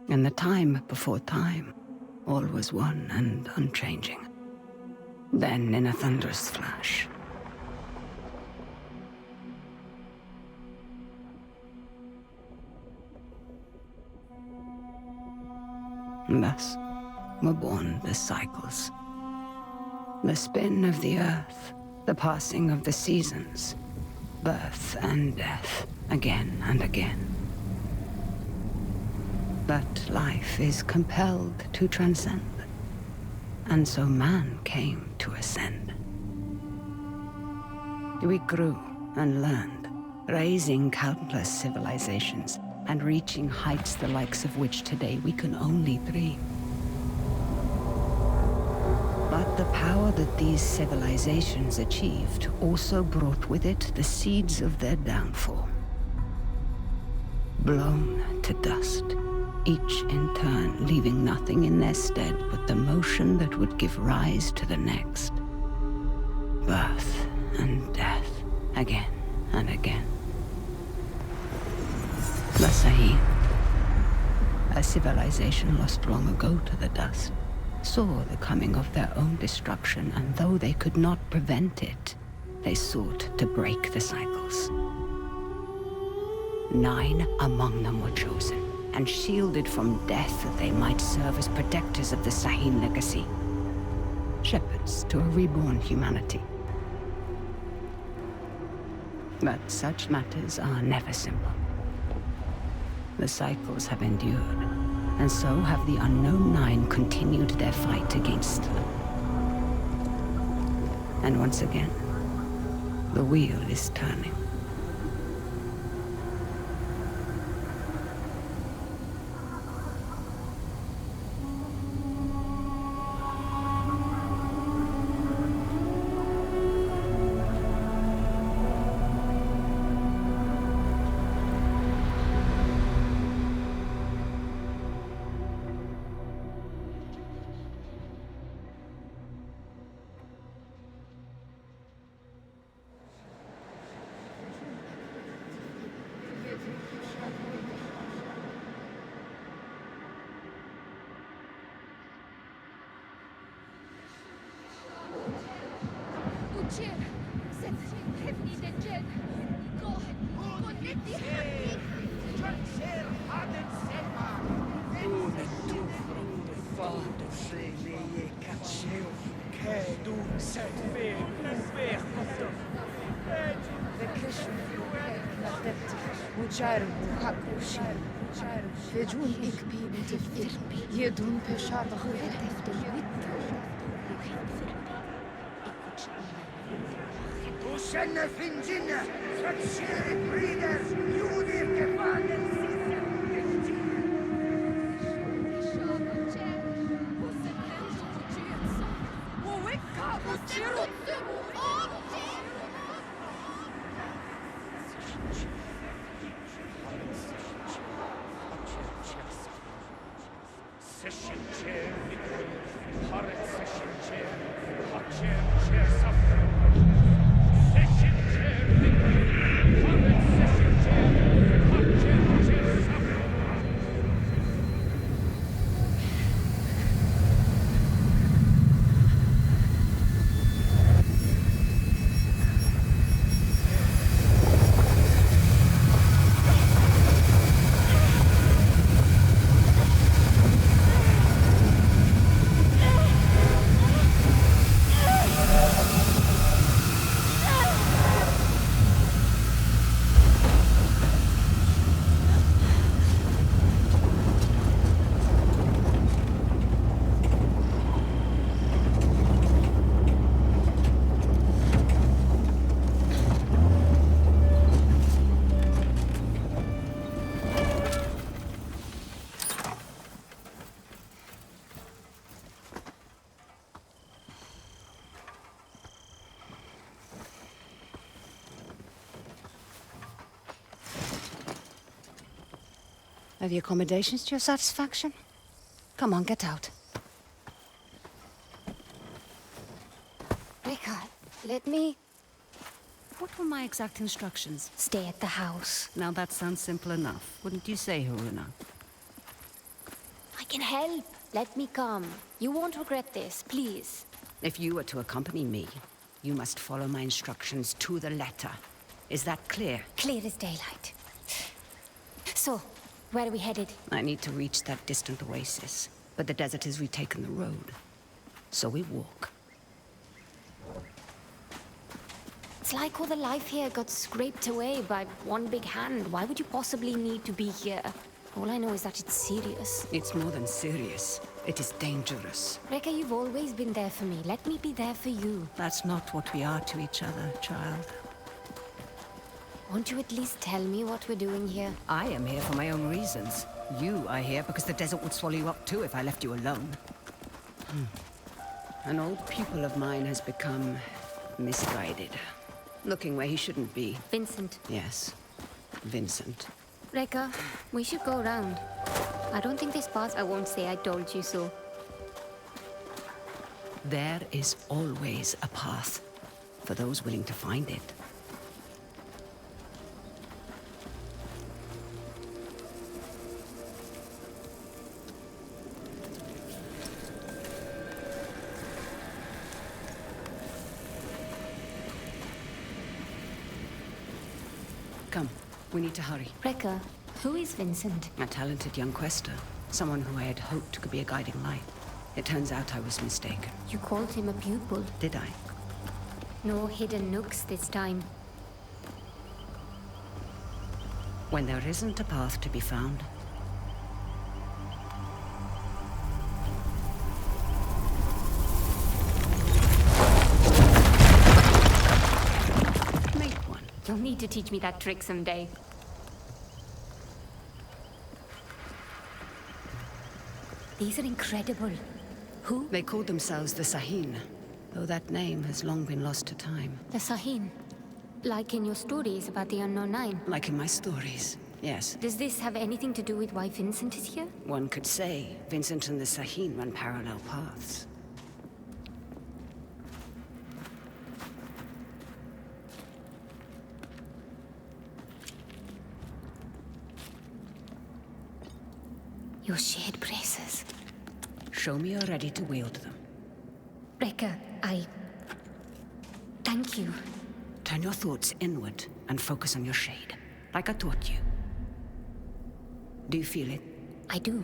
In the time before time, all was one and unchanging. Then, in a thunderous flash, thus were born the cycles. The spin of the earth, the passing of the seasons, birth and death, again and again. But life is compelled to transcend, and so man came to ascend. We grew and learned, raising countless civilizations and reaching heights the likes of which today we can only dream. But the power that these civilizations achieved also brought with it the seeds of their downfall. Blown to dust, each in turn leaving nothing in their stead but the motion that would give rise to the next. Birth and death, again and again. The Sahim, a civilization lost long ago to the dust, saw the coming of their own destruction, and though they could not prevent it, they sought to break the cycles. 9 among them were chosen, and shielded from death that they might serve as protectors of the Sahim legacy. Shepherds to a reborn humanity. But such matters are never simple. The cycles have endured, and so have the unknown 9 continued their fight against them. And once again, the wheel is turning. Are the accommodations to your satisfaction? Come on, get out. Rika, let me... What were my exact instructions? stay at the house. Now that sounds simple enough, wouldn't you say, Haroona? can help. Let me come. You won't regret this, please. If you are to accompany me, you must follow my instructions to the letter. Is that clear? Clear as daylight. So, where are we headed? I need to reach that distant oasis, but the desert has retaken the road. So we walk. It's like all the life here got scraped away by one big hand. Why would you possibly need to be here? All I know is that it's serious. It's more than serious. It is dangerous. Rekka, you've always been there for me. Let me be there for you. That's not what we are to each other, child. Won't you at least tell me what we're doing here? I am here for my own reasons. You are here because the desert would swallow you up too if I left you alone. An old pupil of mine has become misguided. Looking where he shouldn't be. Vincent. Yes, Vincent. Rekka, we should go around. I don't think this path. I won't say I told you so. There is always a path for those willing to find it. Come, we need to hurry. Rekka, who is Vincent? A talented young Quaestor. Someone who I had hoped could be a guiding light. It turns out I was mistaken. You called him a pupil. Did I? No hidden nooks this time. When there isn't a path to be found, make one. You'll need to teach me that trick someday. These are incredible. Who? They called themselves the Sahin, though that name has long been lost to time. The Sahin. Like in your stories about the Unknown Nine. Like in my stories, yes. Does this have anything to do with why Vincent is here? One could say Vincent and the Sahin run parallel paths. Your shared braces. Show me you're ready to wield them. Rekka, thank you. Turn your thoughts inward and focus on your shade, like I taught you. Do you feel it? I do.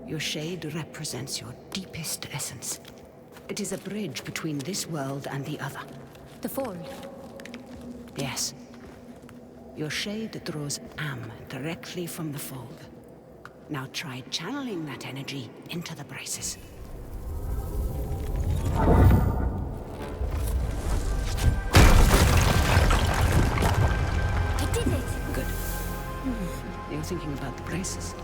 Your shade represents your deepest essence. It is a bridge between this world and the other. The fold. Yes. Your shade draws Am directly from the fold. Now try channeling that energy into the braces. I did it! Good. You're thinking about the braces.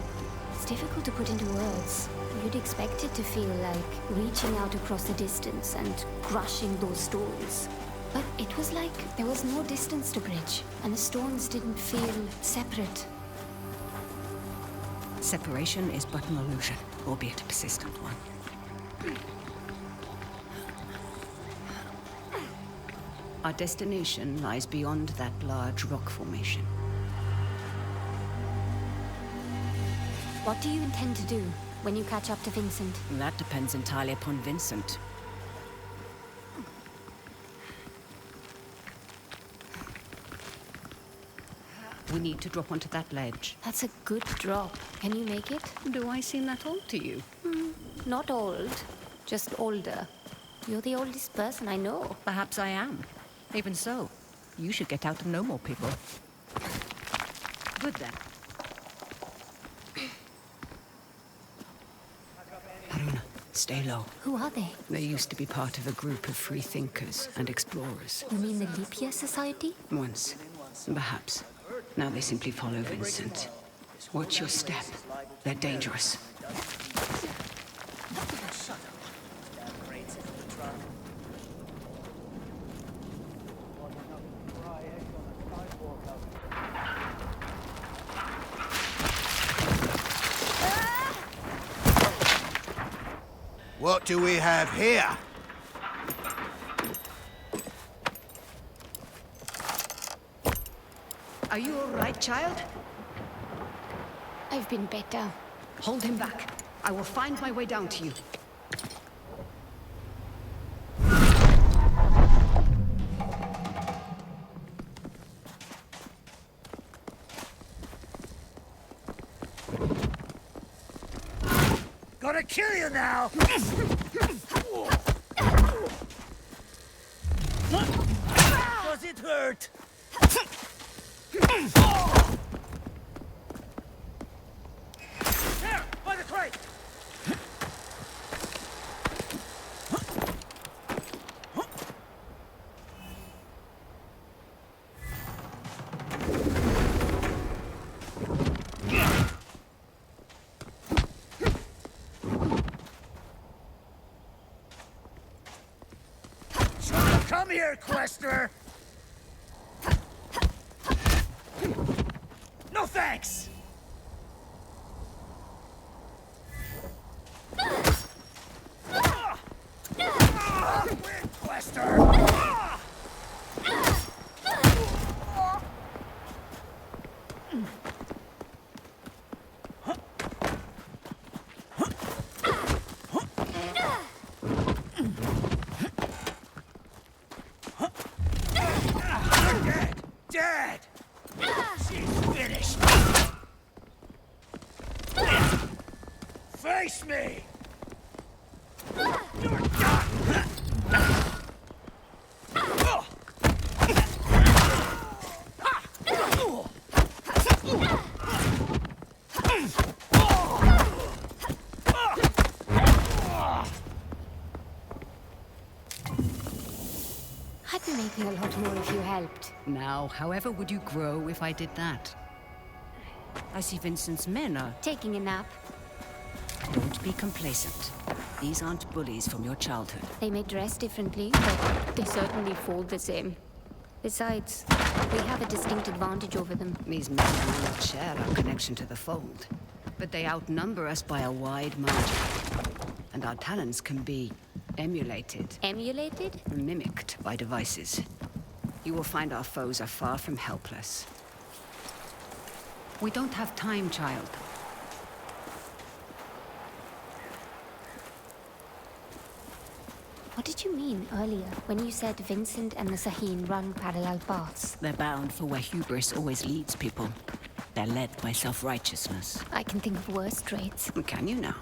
It's difficult to put into words. You'd expect it to feel like reaching out across the distance and crushing those stones. But it was like there was no distance to bridge, and the stones didn't feel separate. Separation is but an illusion, albeit a persistent one. Our destination lies beyond that large rock formation. What do you intend to do when you catch up to Vincent? That depends entirely upon Vincent. We need to drop onto that ledge. That's a good drop. Can you make it? Do I seem that old to you? Not old, just older. You're the oldest person I know. Perhaps I am. Even so, you should get out and know more people. Good then. Haroona, stay low. Who are they? They used to be part of a group of free thinkers and explorers. You mean the Leap Year Society? Once, perhaps. Now they simply follow Vincent. Watch your step. They're dangerous. What do we have here? Are you all right, child? I've been better. Hold him back. I will find my way down to you. Gonna kill you now! Does it hurt? There! By the crate! Come here, Quaestor! No thanks! Win, Quaestor! Dead! She's finished! Face me! You're done! I'd be making a lot more if you helped. Now, however would you grow if I did that? I see Vincent's men are... Taking a nap. Don't be complacent. These aren't bullies from your childhood. They may dress differently, but they certainly fall the same. Besides, we have a distinct advantage over them. These men do not share our connection to the fold, but they outnumber us by a wide margin. And our talents can be emulated. Emulated? Mimicked by devices. You will find our foes are far from helpless. We don't have time, child. What did you mean earlier when you said Vincent and the Saheen run parallel paths? They're bound for where hubris always leads people. They're led by self-righteousness. I can think of worse traits. Can you now?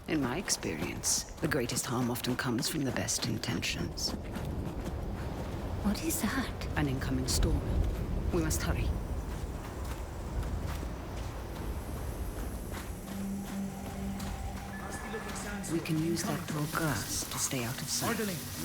In my experience, the greatest harm often comes from the best intentions. What is that? An incoming storm. We must hurry. We can use that tall grass to stay out of sight.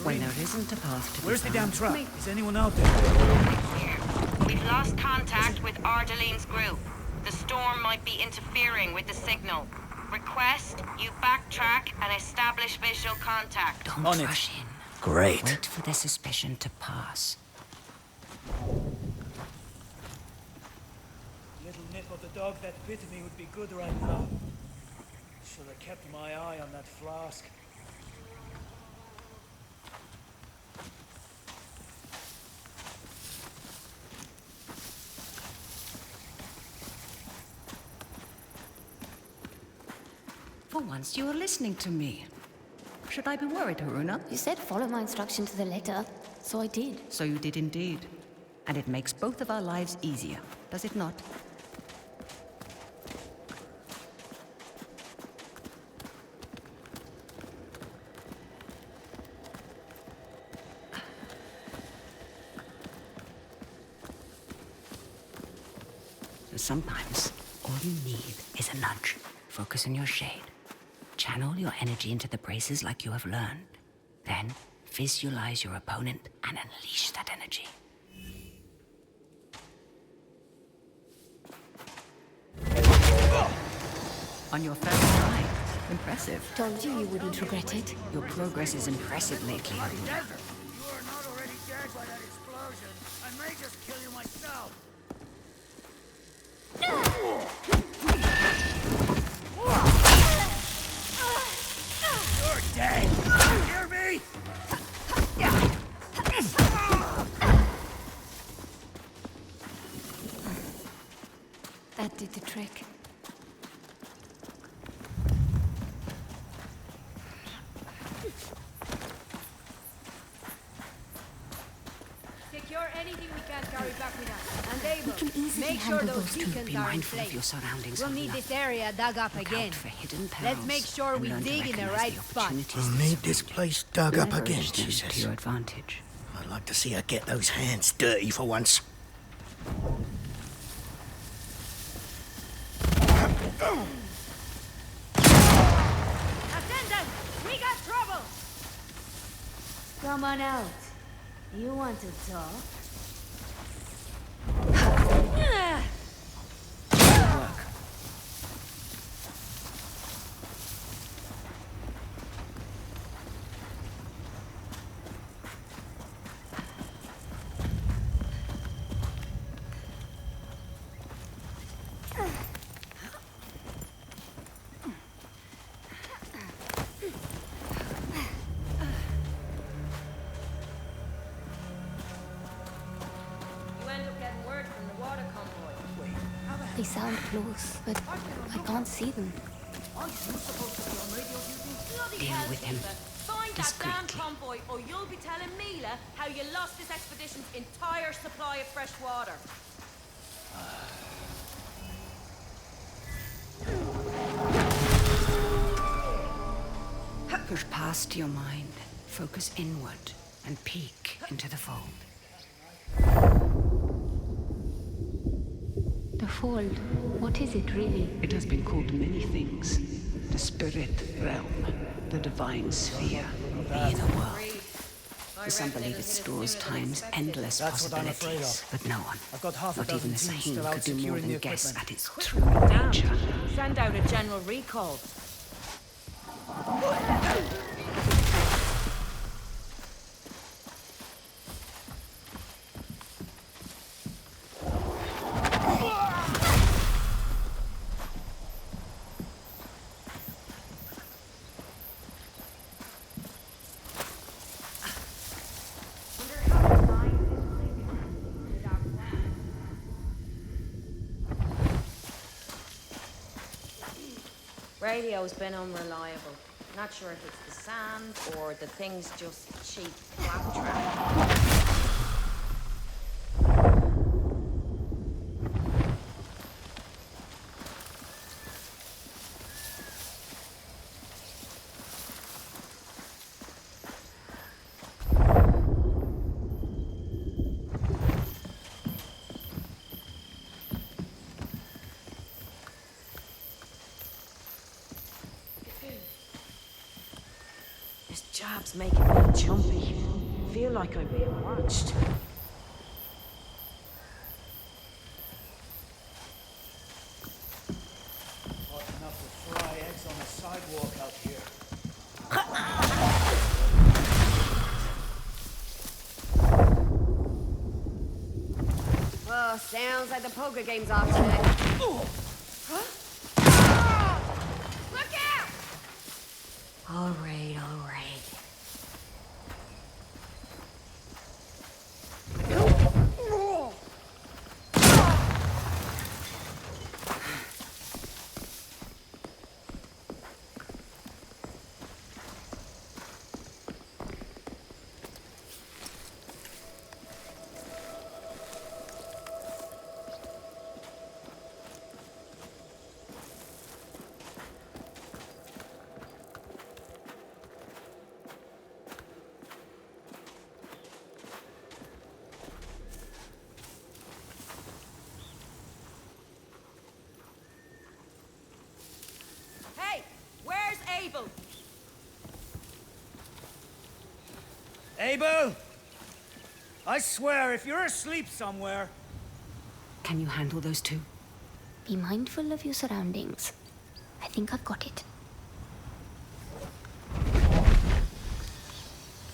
When there isn't a path to Where's the damn truck? Wait. Is anyone out there? We've lost contact with Ardeline's group. The storm might be interfering with the signal. Request you backtrack and establish visual contact. Don't On it. rush in. Great. Wait for the suspicion to pass. Little nip of the dog that bit me would be good right now. Should have kept my eye on that flask. For once, you are listening to me. Should I be worried, Haroona? You said follow my instruction to the letter, so I did. So you did indeed. And it makes both of our lives easier, does it not? Sometimes, all you need is a nudge. Focus on your shade. Channel your energy into the braces like you have learned. Then, visualize your opponent and unleash that energy. On your first try. Impressive. Told you you wouldn't regret it. Your progress is impressive lately, Haroona. You are not already dead by that explosion. I may just kill you myself. You're dead. You hear me? That did the trick. can't carry back with us. And Abel, can easily make sure handle those those two. beacons Be are in mindful of place. your surroundings. We'll need Haroona. this area dug up Look again. out for hidden perils. Let's make sure and we learn to dig in the recognize right the spot. opportunities We'll that need this surround place dug up you. again, Leverage she them says. to your advantage. I'd like to see her get those hands dirty for once. Attendant, we got trouble! Come on out. You want to talk? You end up getting word from the water convoy. They sound close, but I can't see them. Deal with him Find that damn discreetly. convoy, or you'll be telling Mila how you lost this expedition's entire supply of fresh water. Push past your mind, focus inward, and peek into the fold. The fold. What is it really? It has been called many things. The spirit realm, the divine sphere, the inner world. Some believe it stores time's endless That's what I'm afraid possibilities, of. but no one, I've got half a not even dozen the teams Sahim, still out could do more securing than the guess equipment. at its true nature. Send out a general recall. Radio's been unreliable. Not sure if it's the sand or the thing's just cheap claptrap. This job's making me jumpy. Feel like I'm being watched. Hot enough to fry eggs on the sidewalk out here. Oh, sounds like the poker game's off today. Look out! All right, all right. Hey, where's Abel? Abel! I swear, if you're asleep somewhere... Can you handle those two? Be mindful of your surroundings. I think I've got it.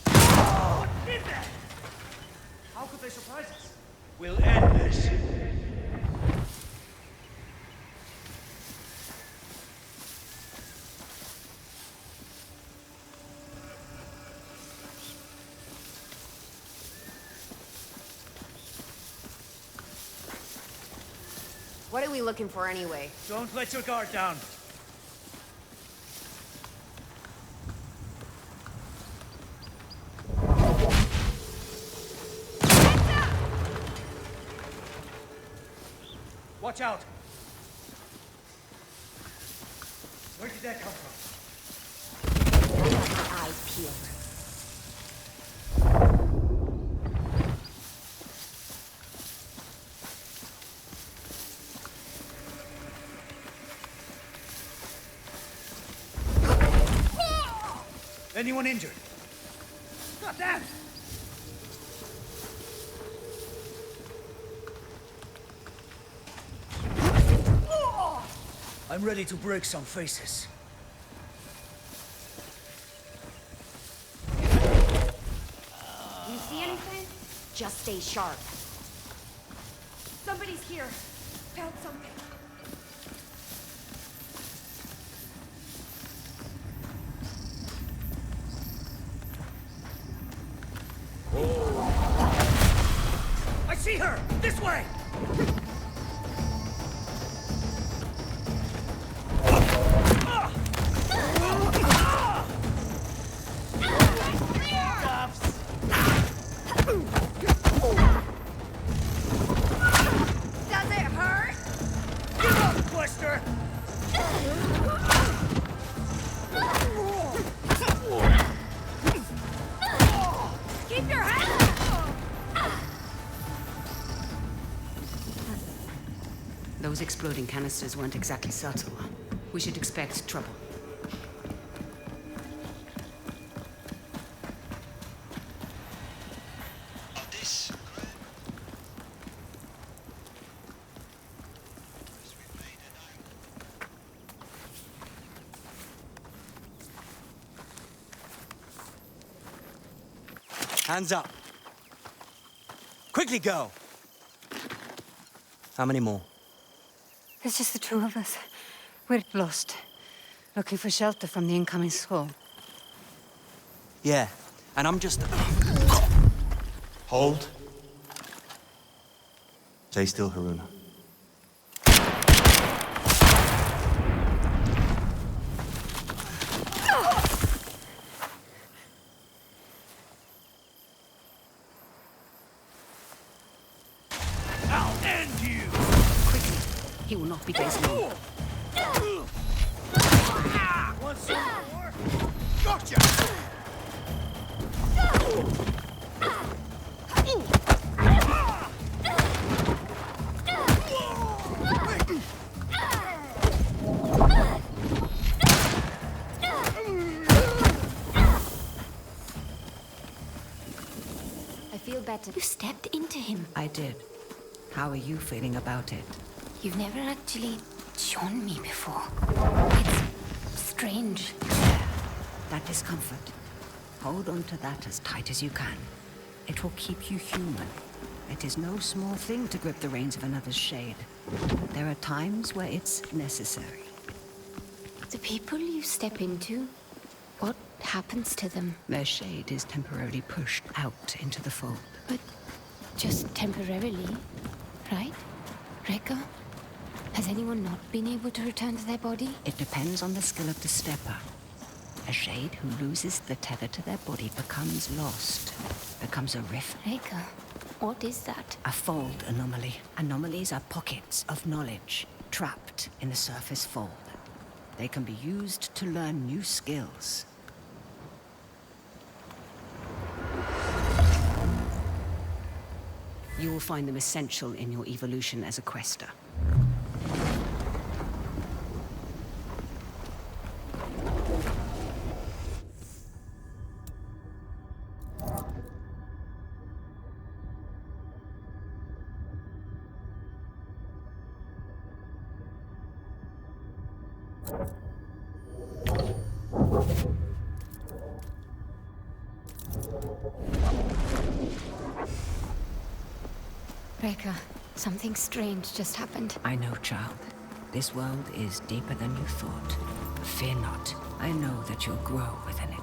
What did that? How could they surprise us? We'll end this. What are we looking for anyway? Don't let your guard down. Watch out! Where did that come from? My eyes peeled. Anyone injured? God damn! I'm ready to break some faces. You see anything? Just stay sharp. Somebody's here. Found something. I see her! This way! Does it hurt? Give up, Quaestor! Keep your head up! Those exploding canisters weren't exactly subtle. We should expect trouble. Hands up. Quickly go. How many more? There's just the two of us. We're lost. Looking for shelter from the incoming squall. Yeah, and I'm just... Hold. Stay still, Haroona. I'll end you! Quickly. He will not be days long. Want some more? Gotcha! I feel better. You stepped into him. I did. How are you feeling about it? You've never actually shown me before. It's strange. That discomfort. Hold on to that as tight as you can. It will keep you human. It is no small thing to grip the reins of another's shade. There are times where it's necessary. The people you step into, what happens to them? Their shade is temporarily pushed out into the fold. But just temporarily, right? Rekka? Has anyone not been able to return to their body? It depends on the skill of the stepper. A shade who loses the tether to their body becomes lost, becomes a rift. Rekka, what is that? A fold anomaly. Anomalies are pockets of knowledge trapped in the surface fold. They can be used to learn new skills. You will find them essential in your evolution as a Quaestor. Rekka, something strange just happened. I know, child. This world is deeper than you thought. Fear not. I know that you'll grow within it.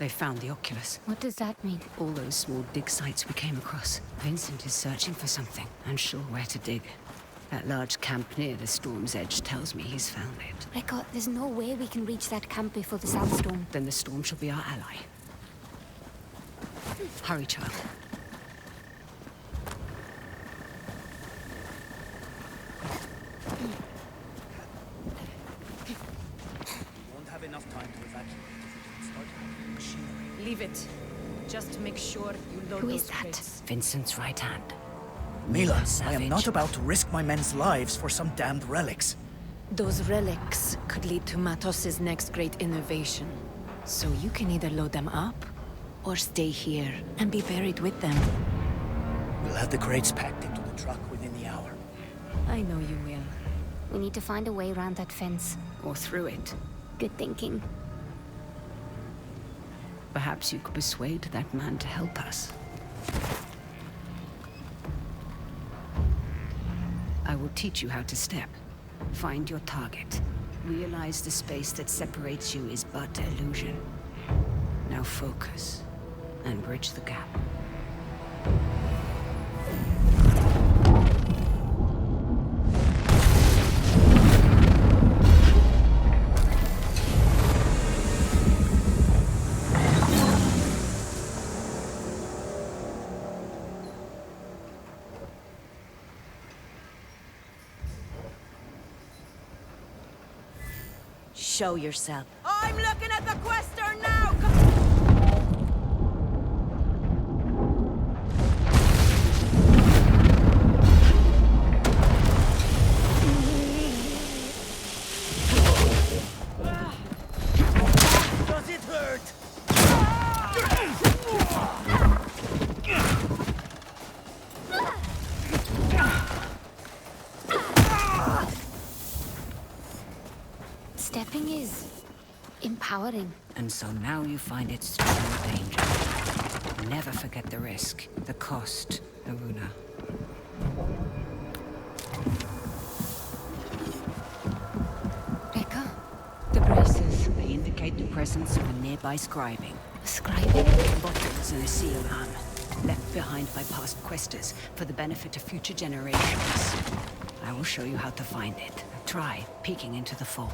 They found the oculus. What does that mean? All those small dig sites we came across. Vincent is searching for something, unsure where to dig. That large camp near the storm's edge tells me he's found it. Rickard, there's no way we can reach that camp before the sandstorm. Then the storm shall be our ally. Hurry, child. Won't have enough time to evacuate if we can start having machinery. Leave it. Just make sure you load Who those is that? crates. Vincent's right hand. Mila, I Savage. am not about to risk my men's lives for some damned relics. Those relics could lead to Matos's next great innovation. So you can either load them up, or stay here and be buried with them. We'll have the crates packed into the truck within the hour. I know you will. We need to find a way around that fence. Or through it. Good thinking. Perhaps you could persuade that man to help us. I will teach you how to step. Find your target. Realize the space that separates you is but illusion. Now focus, and bridge the gap. Show yourself. I'm looking at the Quaestor now! Does it hurt? Stepping is empowering. And so now you find it strong danger. Never forget the risk, the cost, Haroona. Becca? The braces, they indicate the presence of a nearby scribing. Scribing? Bottles and a seal arm, left behind by past questers for the benefit of future generations. I will show you how to find it. Try peeking into the fold.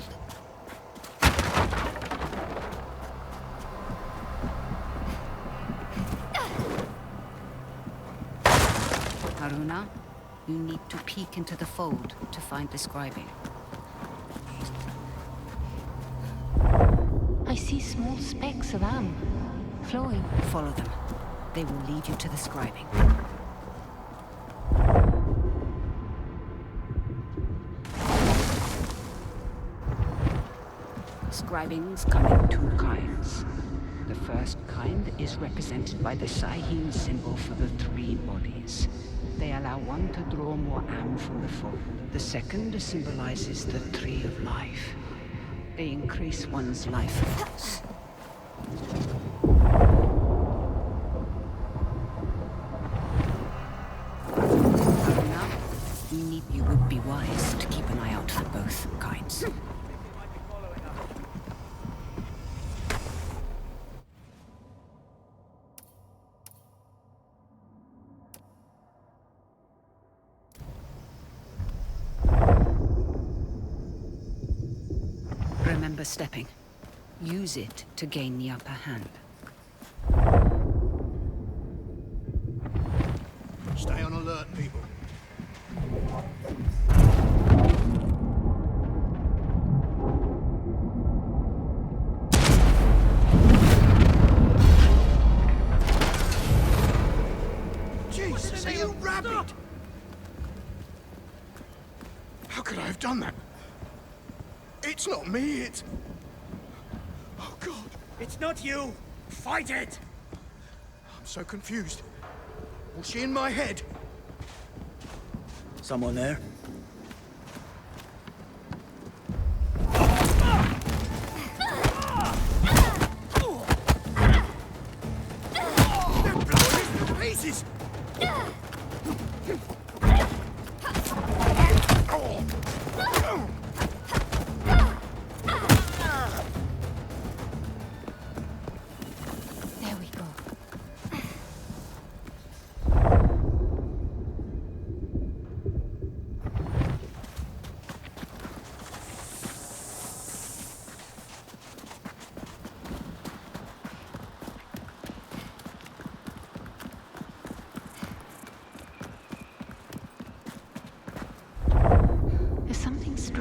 Haroona, you need to peek into the fold to find the scribing. I see small specks of amber flowing. Follow them. They will lead you to the scribing. Scribings come in two kinds. The first kind is represented by the Sahim symbol for the three bodies. They allow one to draw more am from the fold. The second symbolizes the tree of life. They increase one's life force. Haroona, you would be wise to keep an eye out for both kinds. Remember stepping. Use it to gain the upper hand. Stay on alert, people. Jesus, are you rabid? How could I have done that? It's not me, it's... Oh, God. It's not you! Fight it! I'm so confused. Was she in my head? Someone there? They're blowing us to pieces!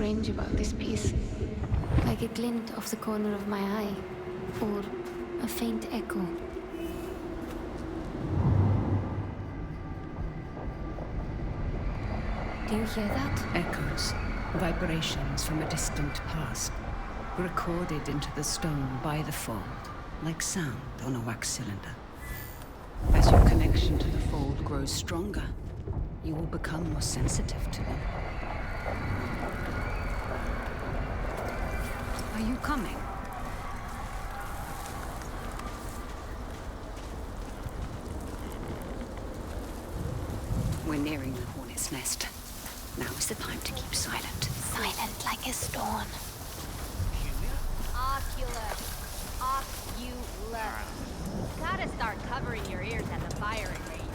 strange about this piece. Like a glint off the corner of my eye. Or a faint echo. Do you hear that? Echoes, vibrations from a distant past, recorded into the stone by the fold, like sound on a wax cylinder. As your connection to the fold grows stronger, you will become more sensitive to them. Are you coming? We're nearing the hornet's nest. Now is the time to keep silent. Silent like a stone. Oculus. Oculus. Gotta start covering your ears at the firing range.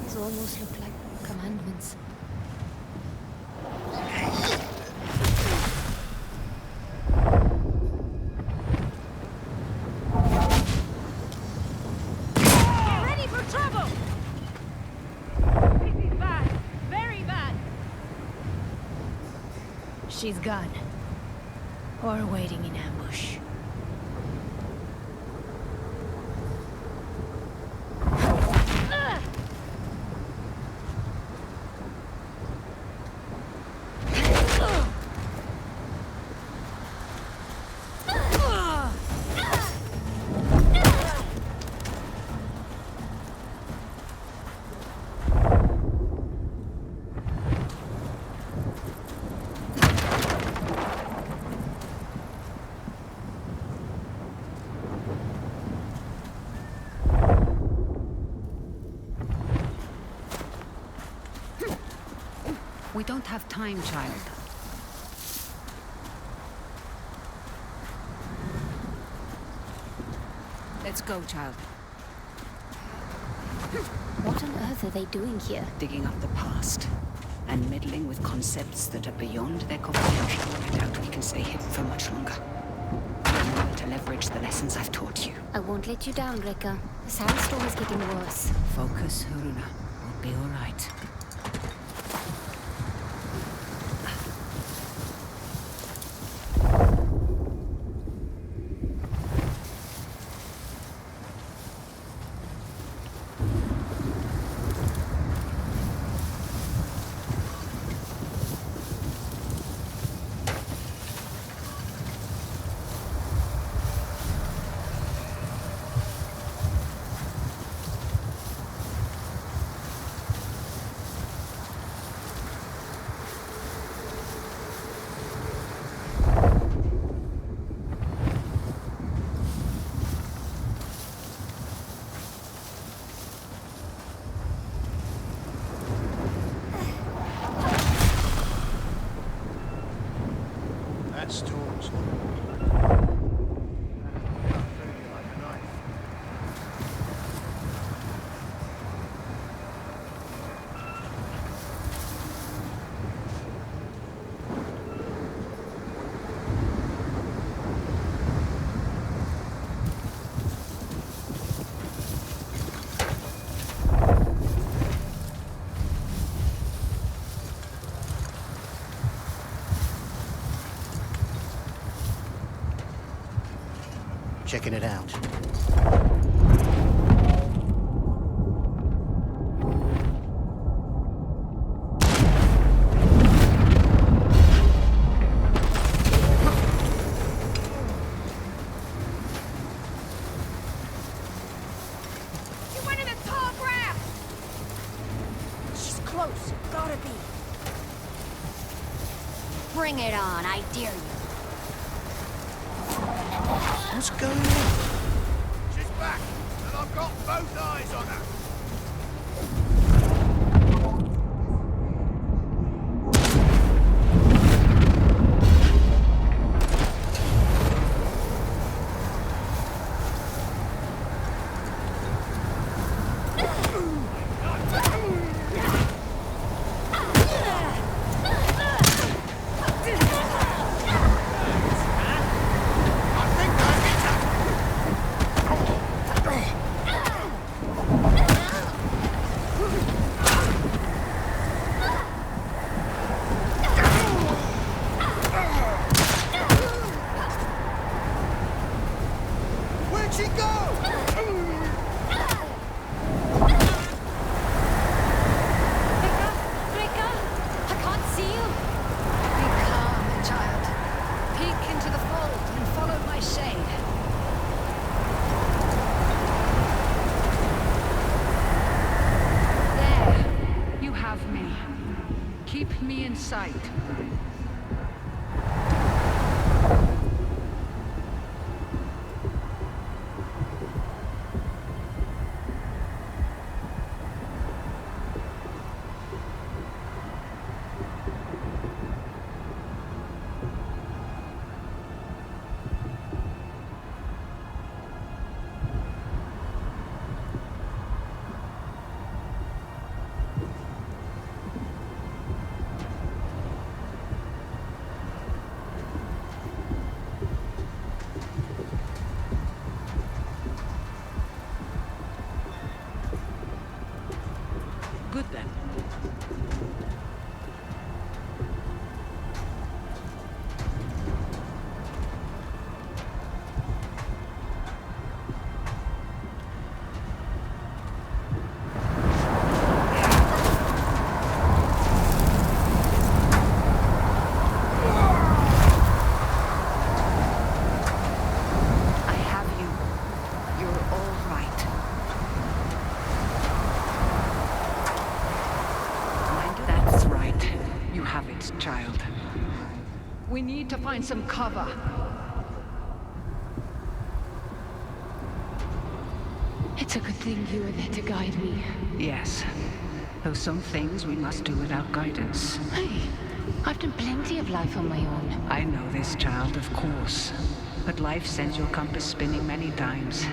These almost look like commandments. Ready for trouble! This is bad. Very bad. She's gone. Or waiting in ambush. We don't have time, child. Let's go, child. What on earth are they doing here? Digging up the past and meddling with concepts that are beyond their comprehension. I doubt we can stay hidden for much longer. Remember to leverage the lessons I've taught you. I won't let you down, Rekka. The sandstorm is getting worse. Focus, Haroona. We'll be all right. That storm's like a knife. Checking it out. You went in the tall grass! She's close. Gotta be. Bring it on, I dare you. What's going on? She's back, and I've got both eyes on her. me. Keep me in sight. Good then. I have you. You're all right. That's right. You have it, child. We need to find some cover. It's a good thing you were there to guide me. Yes. Though some things we must do without guidance. Hey, I've done plenty of life on my own. I know this, child, of course. But life sends your compass spinning many times.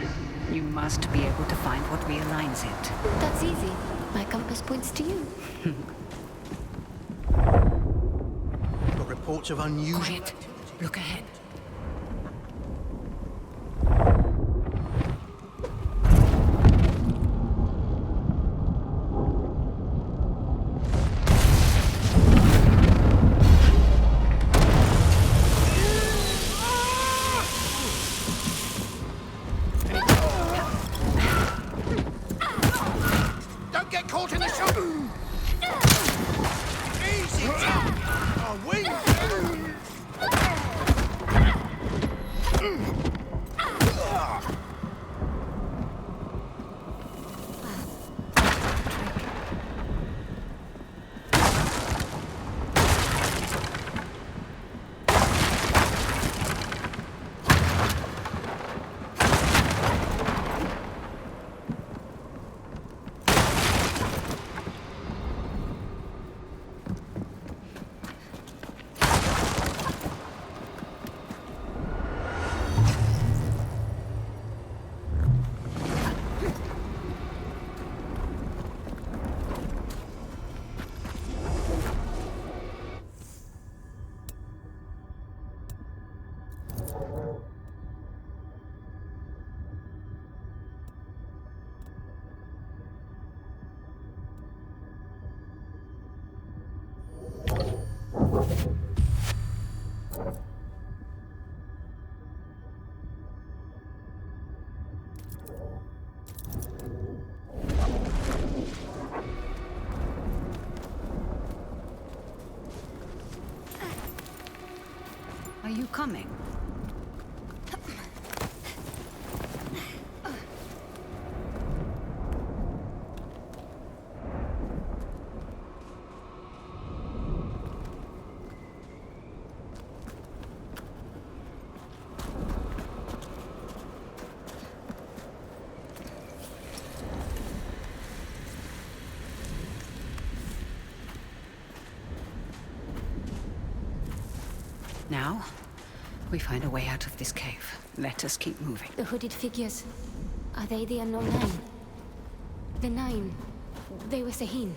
You must be able to find what realigns it. That's easy. My compass points to you. Got reports of unusual... Quiet. Look ahead. Don't get caught in the shot! Easy, Tom! Oh, wing! Are you coming? Now, we find a way out of this cave. Let us keep moving. The hooded figures. Are they the unknown nine? The nine. They were Sahin,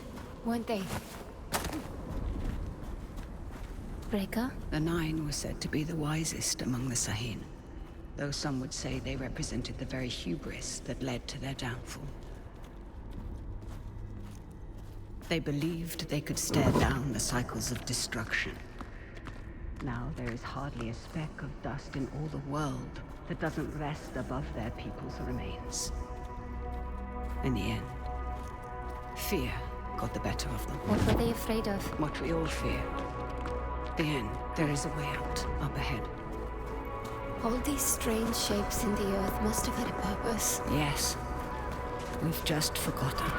weren't they? Breaker? The Nine was said to be the wisest among the Sahin, though some would say they represented the very hubris that led to their downfall. They believed they could stare down the cycles of destruction. Now there is hardly a speck of dust in all the world that doesn't rest above their people's remains. In the end, fear got the better of them. What were they afraid of? What we all fear. The end. There is a way out, up ahead. All these strange shapes in the earth must have had a purpose. Yes. We've just forgotten.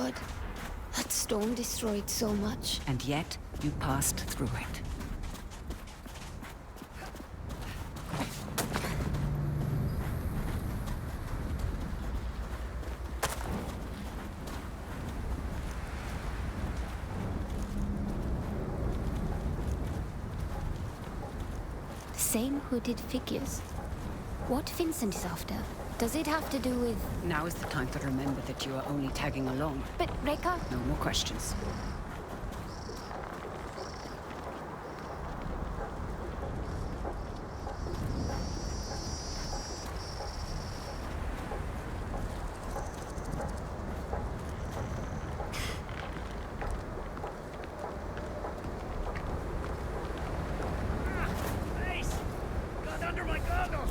god. That storm destroyed so much. And yet, you passed through it. The same hooded figures. What Vincent is after? Does it have to do with... Now is the time to remember that you are only tagging along. But Rekka... No more questions. Face! Got under my goggles!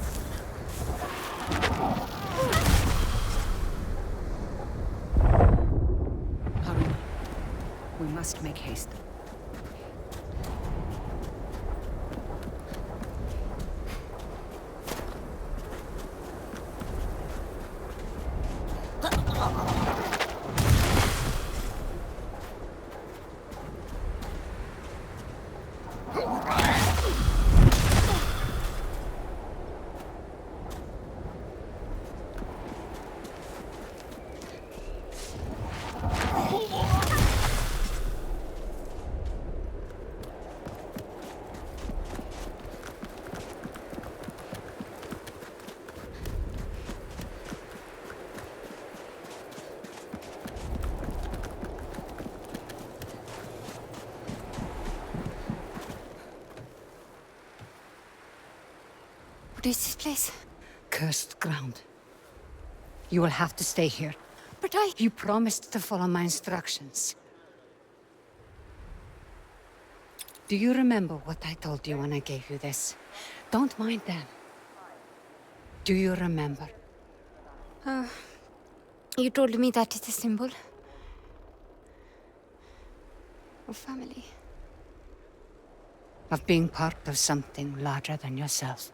Haroona, we must make haste. What is this place? Cursed ground. You will have to stay here. But You promised to follow my instructions. Do you remember what I told you when I gave you this? Don't mind them. Do you remember? You told me that is a symbol of family. Of being part of something larger than yourself.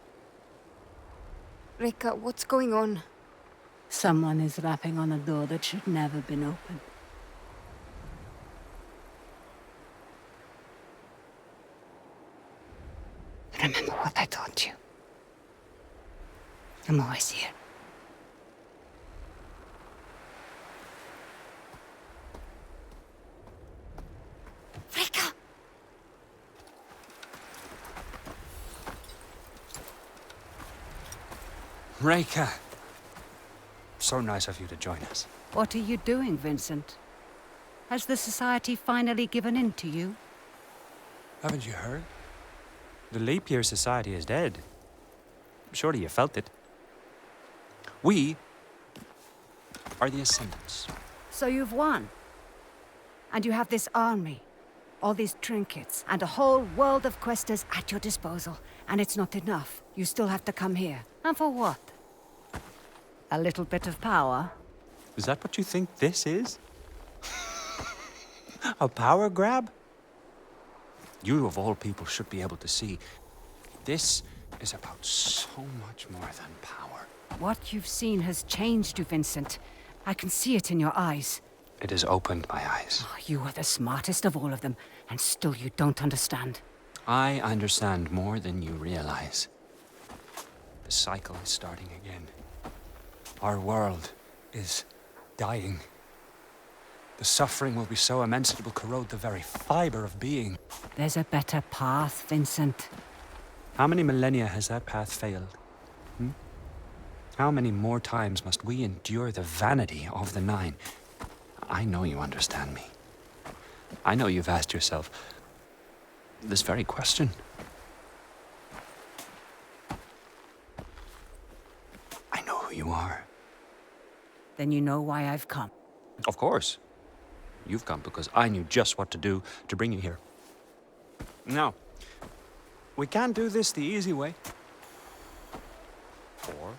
Rekka, what's going on? Someone is rapping on a door that should never have been opened. Remember what I taught you. I'm always here. Rekka! Rekka! So nice of you to join us. What are you doing, Vincent? Has the Society finally given in to you? Haven't you heard? The Leap Year Society is dead. Surely you felt it. We are the Ascendants. So you've won. And you have this army, all these trinkets, and a whole world of Quaestors at your disposal. And it's not enough. You still have to come here. And for what? A little bit of power? Is that what you think this is? A power grab? You of all people should be able to see. This is about so much more than power. What you've seen has changed you, Vincent. I can see it in your eyes. It has opened my eyes. Oh, you are the smartest of all of them, and still you don't understand. I understand more than you realize. The cycle is starting again. Our world is dying. The suffering will be so immense it will corrode the very fiber of being. There's a better path, Vincent. How many millennia has that path failed? How many more times must we endure the vanity of the Nine? I know you understand me. I know you've asked yourself this very question. I know who you are. Then you know why I've come. Of course. You've come because I knew just what to do to bring you here. Now, we can't do this the easy way. Or...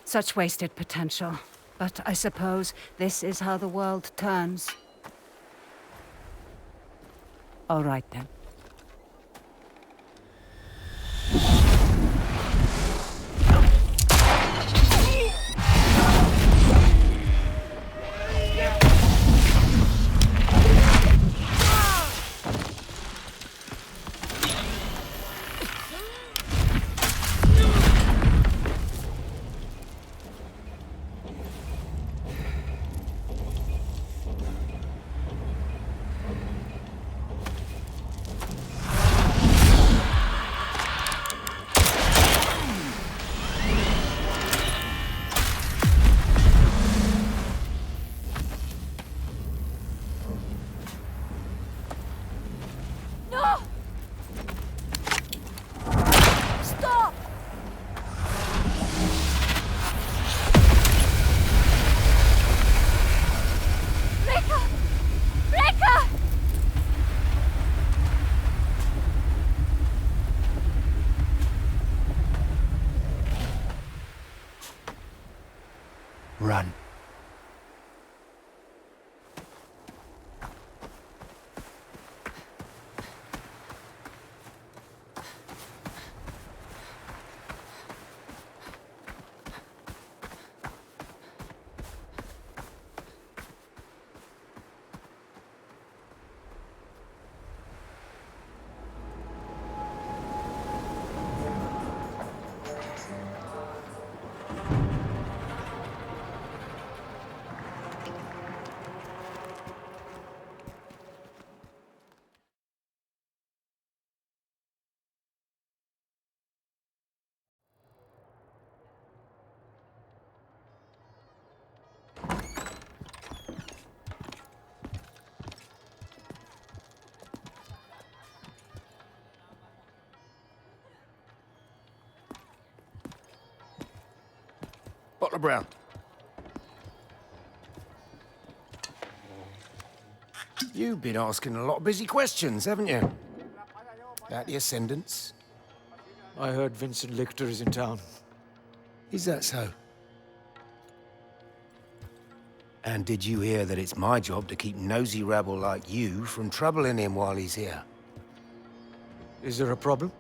Such wasted potential. But I suppose this is how the world turns. All right, then. Run. Bottle of brown. You've been asking a lot of busy questions, haven't you? About the Ascendants? I heard Vincent Lichter is in town. Is that so? And did you hear that it's my job to keep nosy rabble like you from troubling him while he's here? Is there a problem?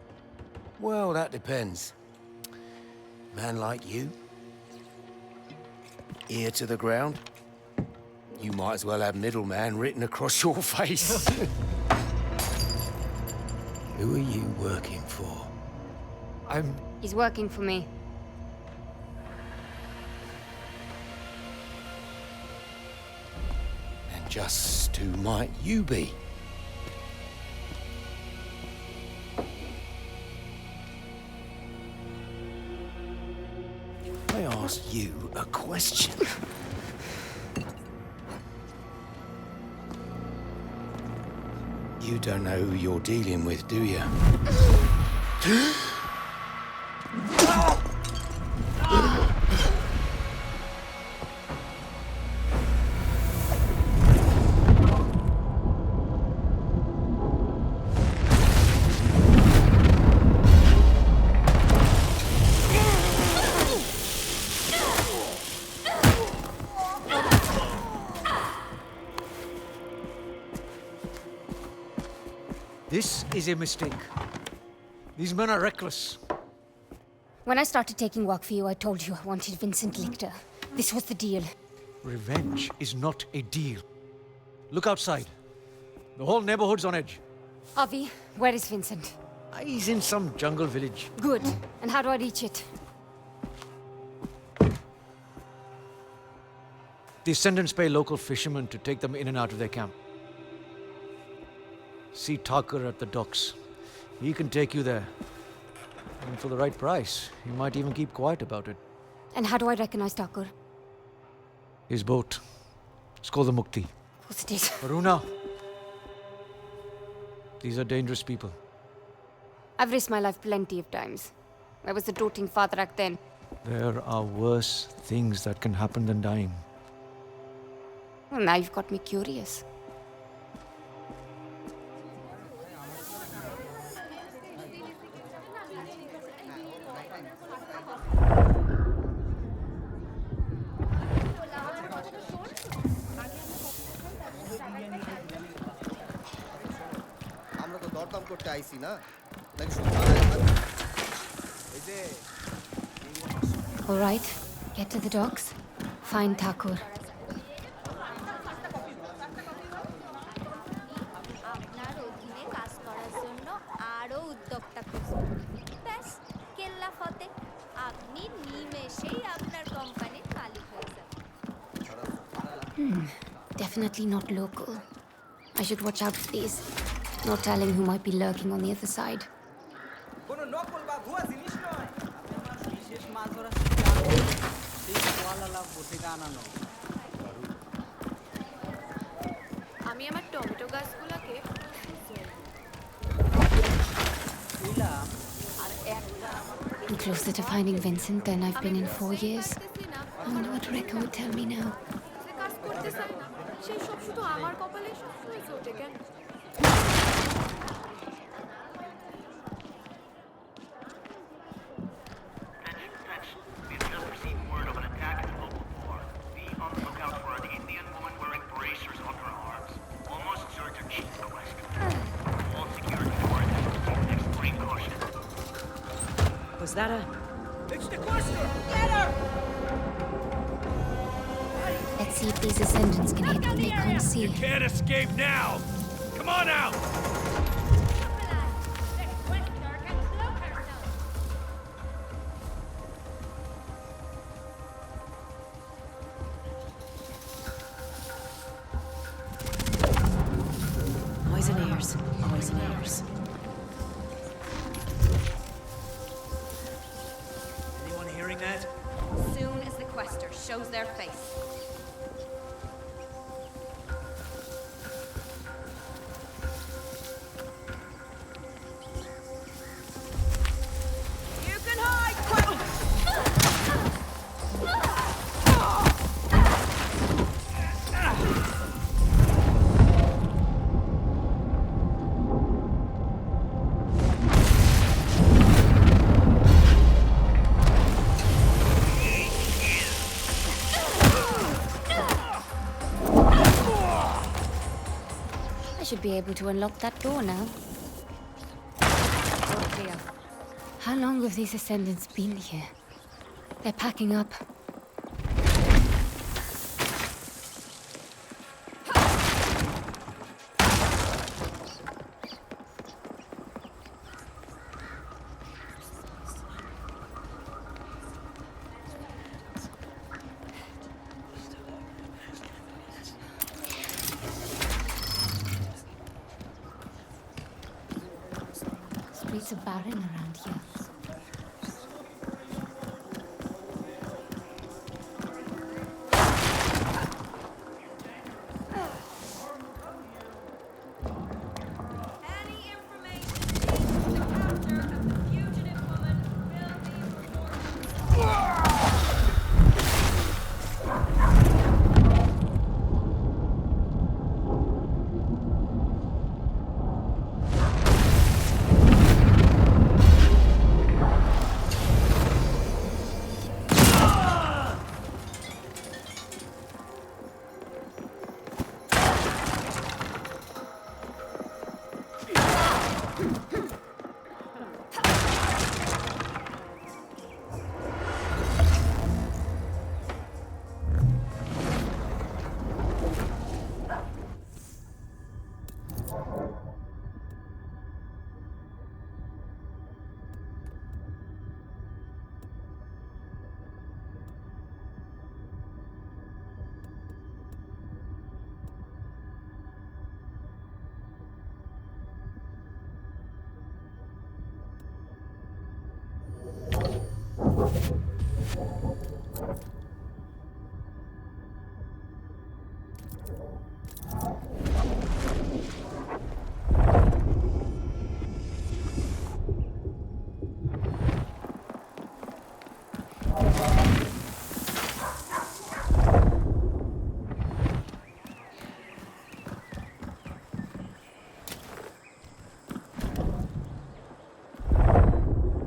Well, that depends. Man like you, ear to the ground, you might as well have middleman written across your face. Who are you working for? He's working for me. And just who might you be? I asked you a question. You don't know who you're dealing with, do you? This is a mistake. These men are reckless. When I started taking work for you, I told you I wanted Vincent Lichter. This was the deal. Revenge is not a deal. Look outside. The whole neighborhood's on edge. Avi, where is Vincent? He's in some jungle village. Good. And how do I reach it? The Ascendants pay local fishermen to take them in and out of their camp. See Tucker at the docks. He can take you there. And for the right price, he might even keep quiet about it. And how do I recognize Tucker? His boat. It's called the Mukti. Of course it is. Haroona. These are dangerous people. I've risked my life plenty of times. I was a doting father back then. There are worse things that can happen than dying. Well, now you've got me curious. All right, get to the docks. Find Thakur. Definitely not local. I should watch out for these. No telling who might be lurking on the other side. I'm closer to finding Vincent than I've been in 4 years. I wonder what Rekka would tell me now. Was that a... It's the Quaestor! Get her! Let's see if these ascendants can hit what they can't see. Can't escape now! Come on out! Poisonaires. Poisonaires. Anyone hearing that? Soon as the Quaestor shows their face. You can hide, I should be able to unlock that door now. How long have these ascendants been here? They're packing up. Streets are barren around here. Any information needs to capture a fugitive woman will be reported.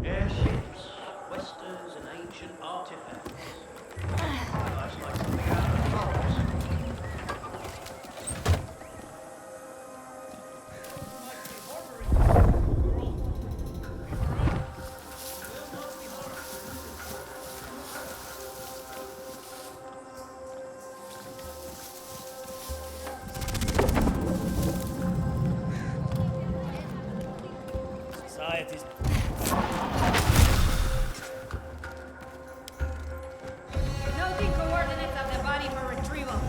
Airships, Quaestors, and ancient artifacts. That's like something out of the forest. Society's... Noting coordinates of the body for retrieval.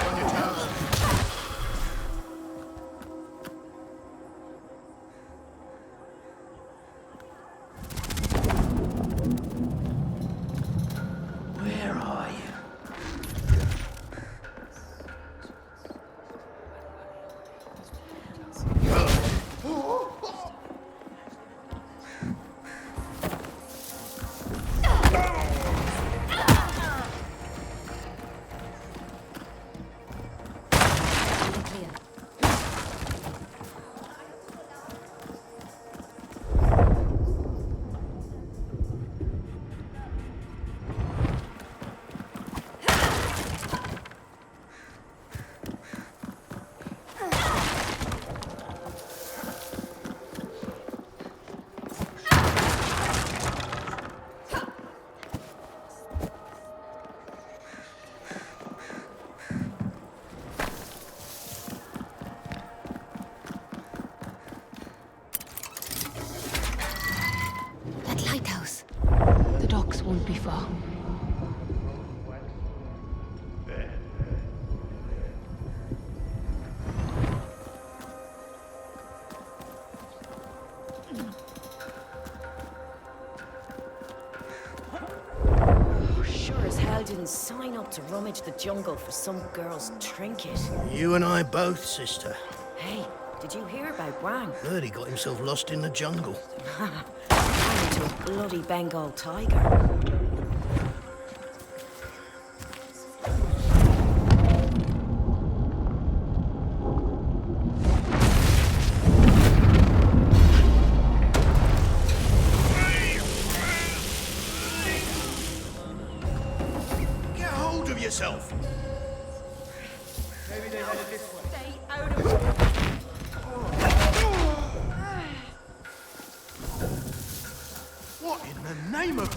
On your toes. Where are you? won't be far. Sure as hell didn't sign up to rummage the jungle for some girl's trinket. You and I both, sister. Hey, did you hear about Wang? Heard he got himself lost in the jungle. Turned into a bloody Bengal tiger. Get hold of yourself. Maybe they headed this way. Stay out of it. What in the name of...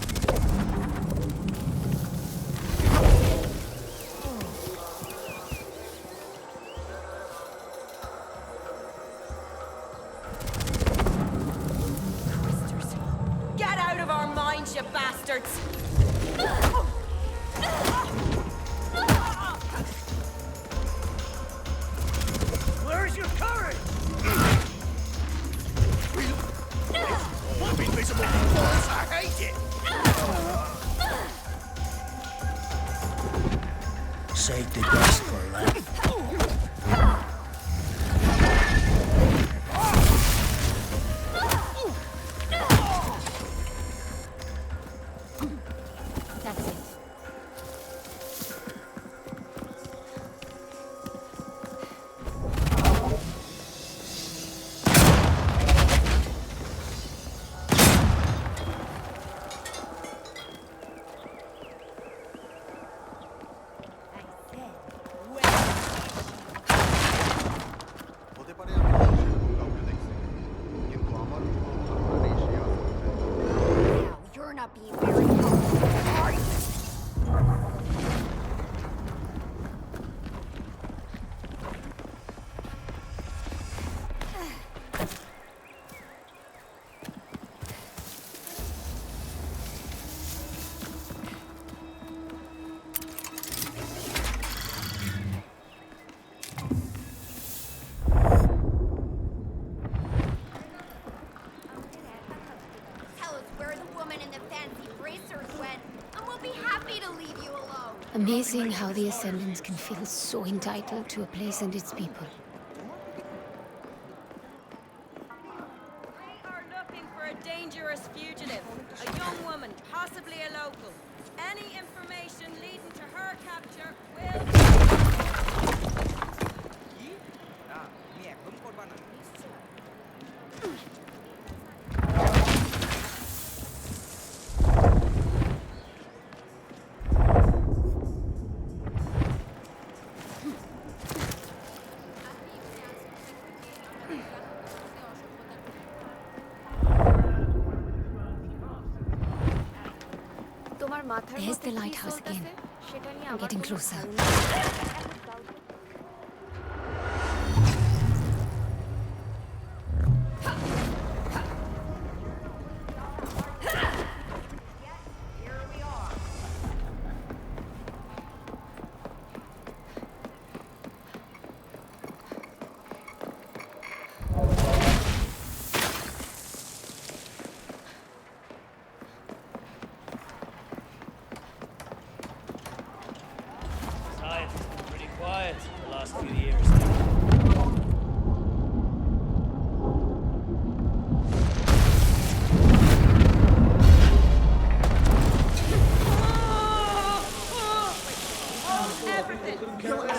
Get out of our minds, you bastards! Where's your courage? What invisible force? I hate it! Save the dust for that. That's it. Now, you're not being very helpful, are you? Tell us where the woman in the fancy bracers went, and we'll be happy to leave you alone. Amazing how the Ascendants can feel so entitled to a place and its people. We are looking for a dangerous fugitive. A young woman, possibly a local. Any information leading to her capture will... There's the lighthouse again. I'm getting closer. Pretty quiet the last few years. Everything!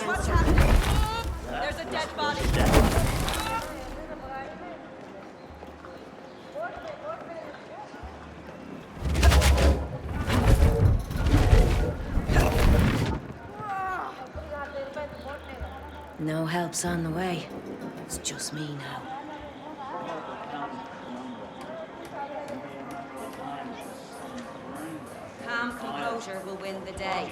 What's happening? There's a dead body. No help's on the way. It's just me now. Calm composure will win the day.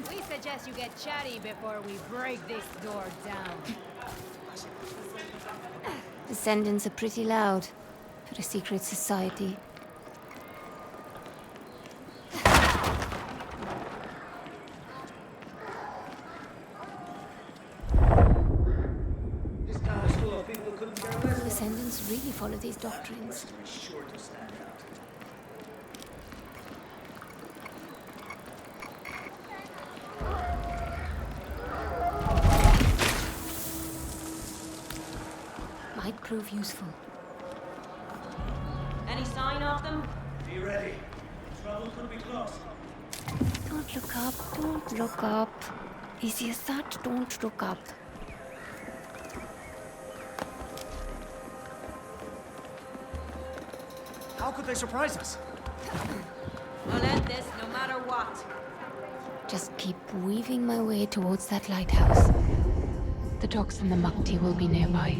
We suggest you get chatty before we break this door down. Descendants are pretty loud for a secret society. This town is full of people who couldn't care less. Descendants really follow these doctrines. Sure to stand out. Might prove useful. Any sign of them? Be ready. Trouble could be close. Don't look up, don't look up. Easy as that, don't look up. How could they surprise us? I'll end this no matter what. Just keep weaving my way towards that lighthouse. The docks and the Mukti will be nearby.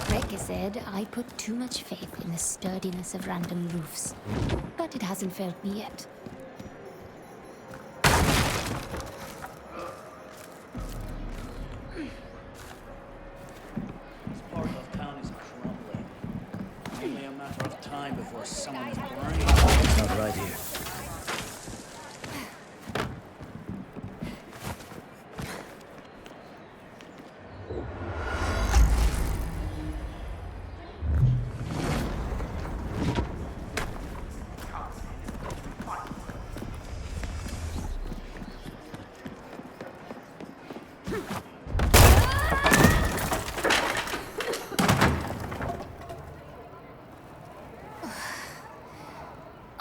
Reke said I put too much faith in the sturdiness of random roofs. But it hasn't failed me yet. This part of town is crumbling. Only a matter of time before someone's brain. It's not right here.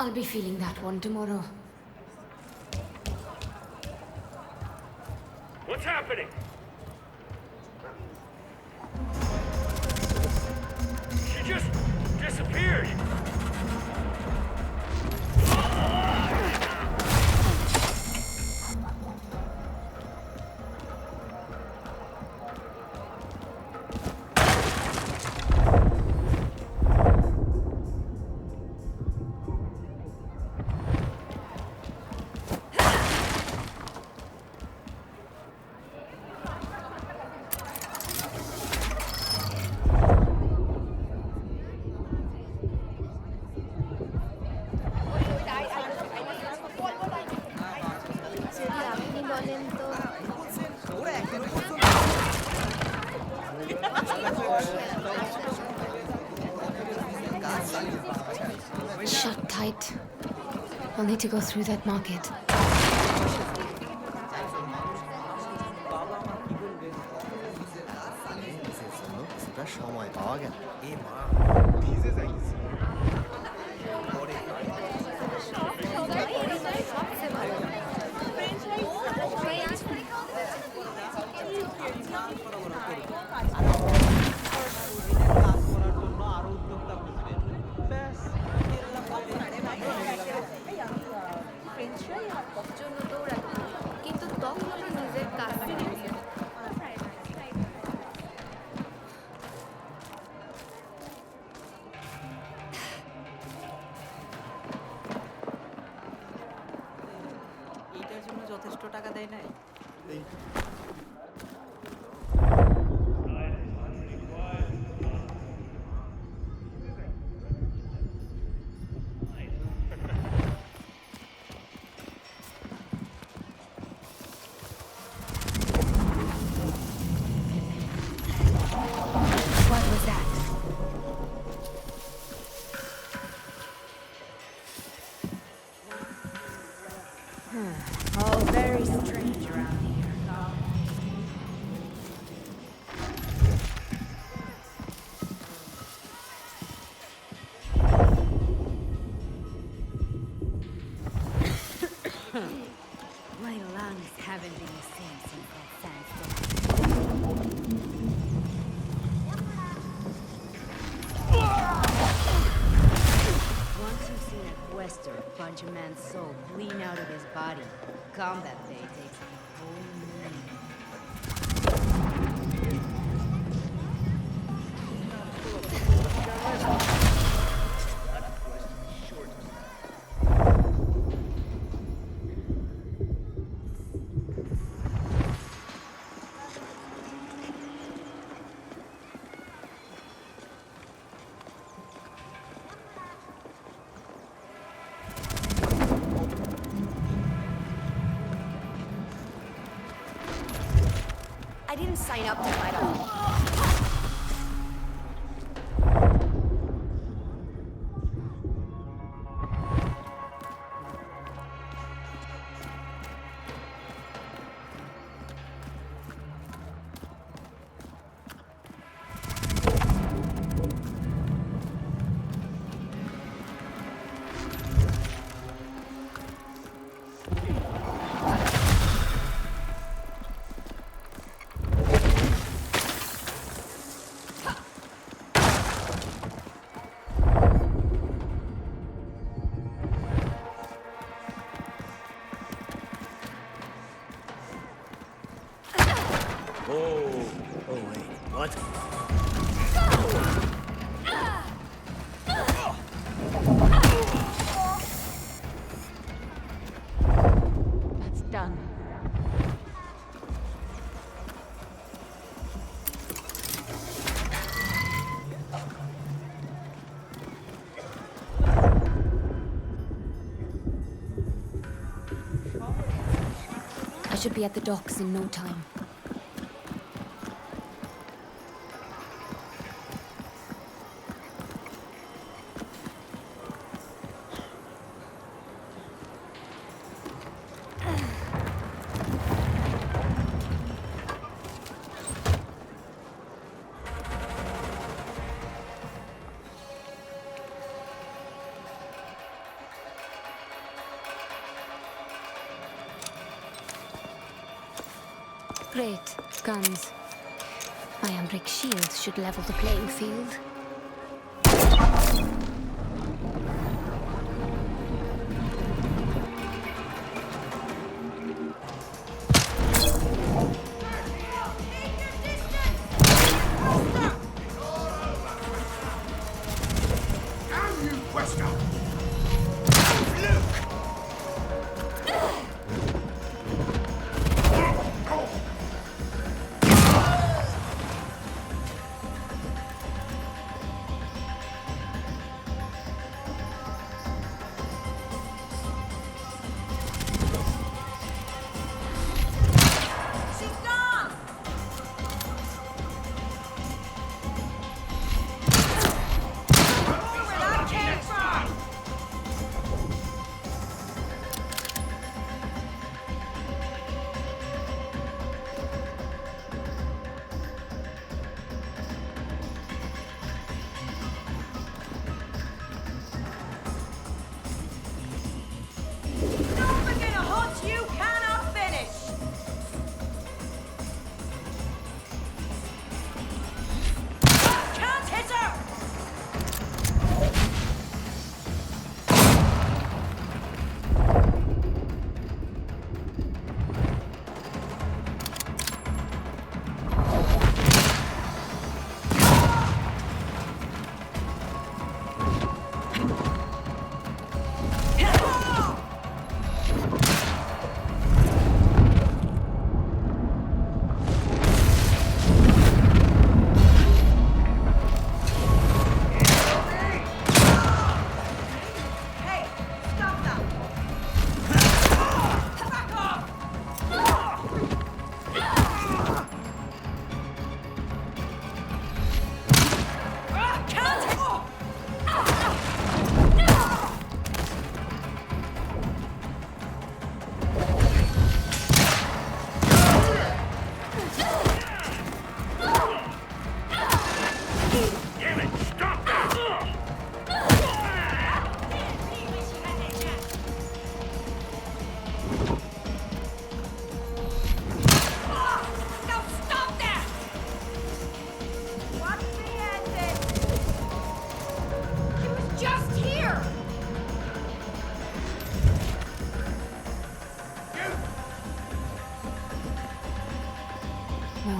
I'll be feeling that one tomorrow. What's happening? She just disappeared. Shut tight. I'll need to go through that market. All very strange around here. My lungs haven't been the same since that sandstorm. Once you've seen a Quaestor punch a man's soul clean out of his body, Combat pay takes on a whole new meaning. I didn't sign up to fight alone. Oh, wait, what? That's done. I should be at the docks in no time. Great. Guns. My Umbric shield should level the playing field. Damn you, Quaestor!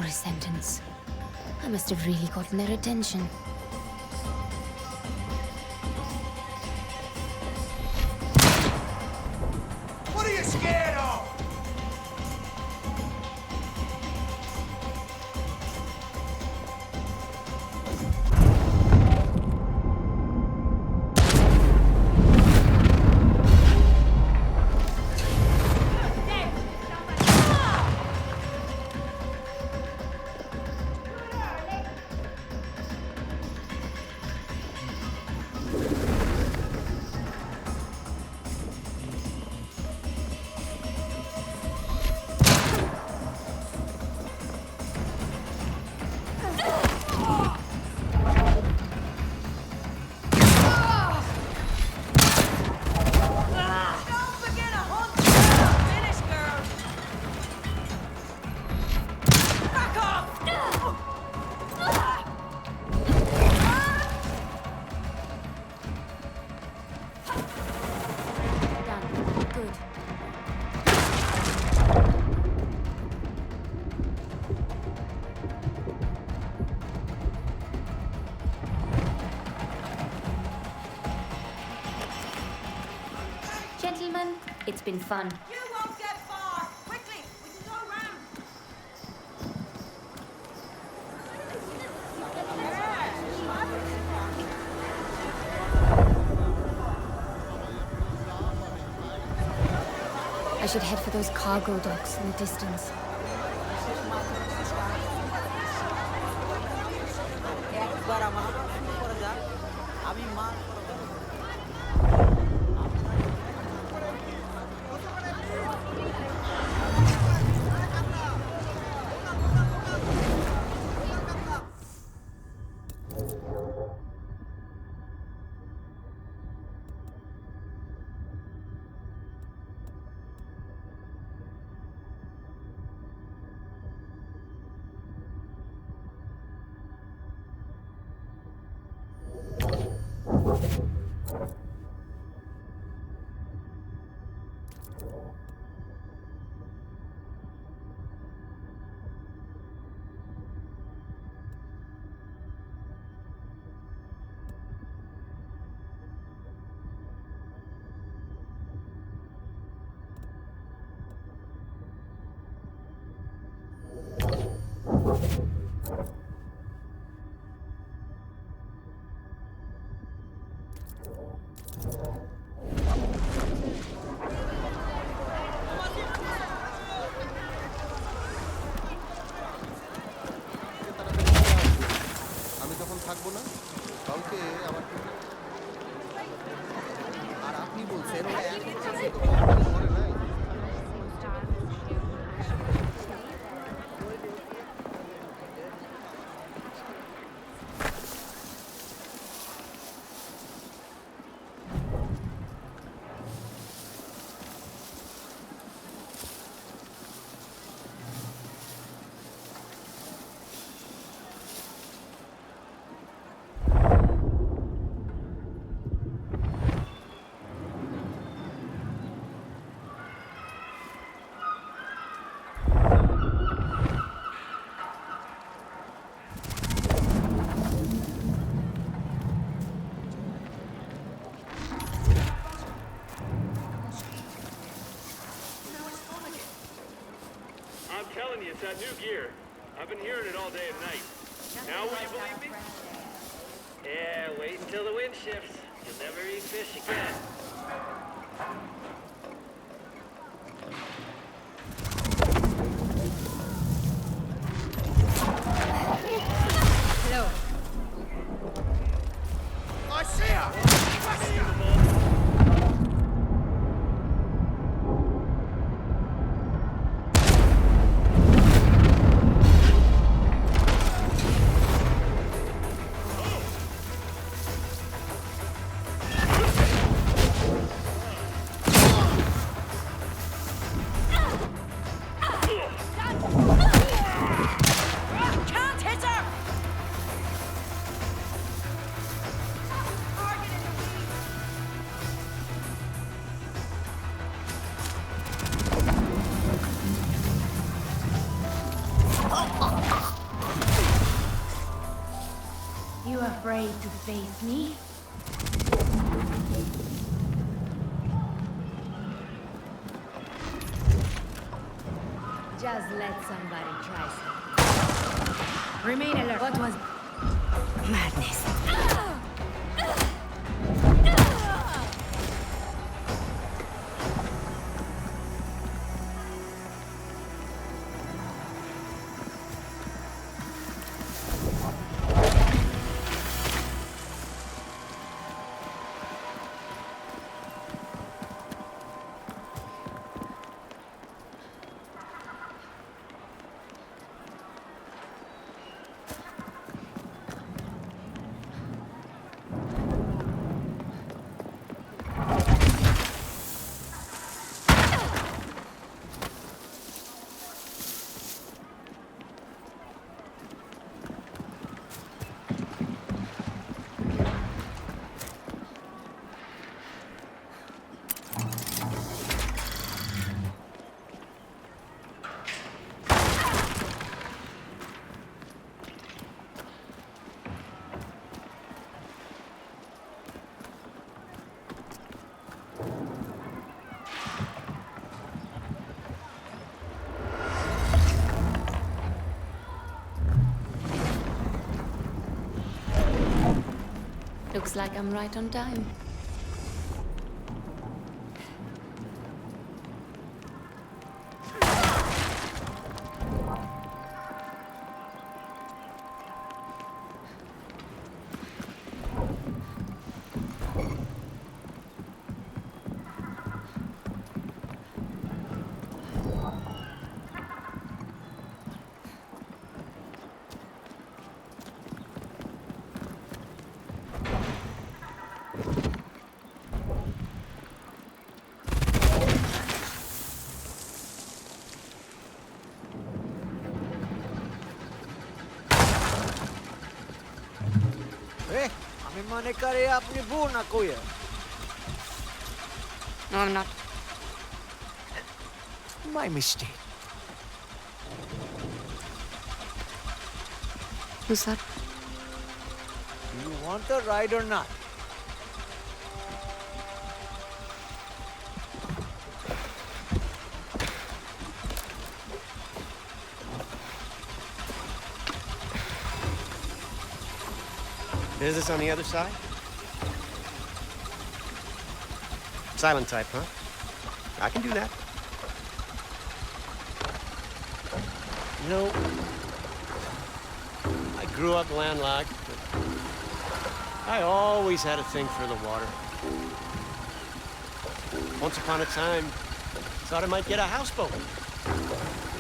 a sentence. I must have really gotten their attention. What are you scared of? Gentlemen, it's been fun. You won't get far! Quickly, we can go round! I should head for those cargo docks in the distance. It's that new gear. I've been hearing it all day and night. Now will you believe me? Yeah, wait until the wind shifts. You'll never eat fish again. Hello. I see her! faith me? Just let somebody try something. Remain alert. What was... madness. Looks like I'm right on time. मैंने करे अपनी बू ना कोई है। No, I'm not. My mistake. Who's that? Do you want the ride or not? Business on the other side? Silent type, huh? I can do that. You know, I grew up landlocked, but I always had a thing for the water. Once upon a time, thought I might get a houseboat.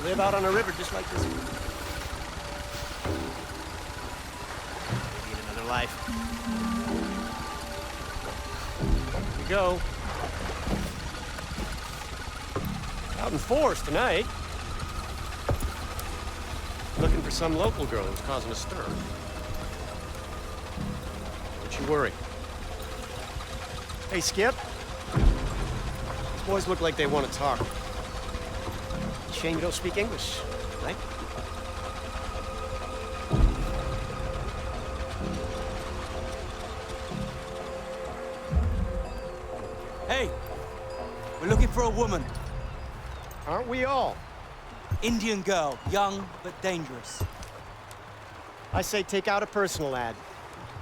Live out on a river just like this one. Maybe in another life. Here we go. Out in force tonight. Looking for some local girl who's causing a stir. Don't you worry. Hey, Skip. These boys look like they want to talk. Shame you don't speak English, right? Hey, we're looking for a woman. Aren't we all? Indian girl, young but dangerous. I say take out a personal ad.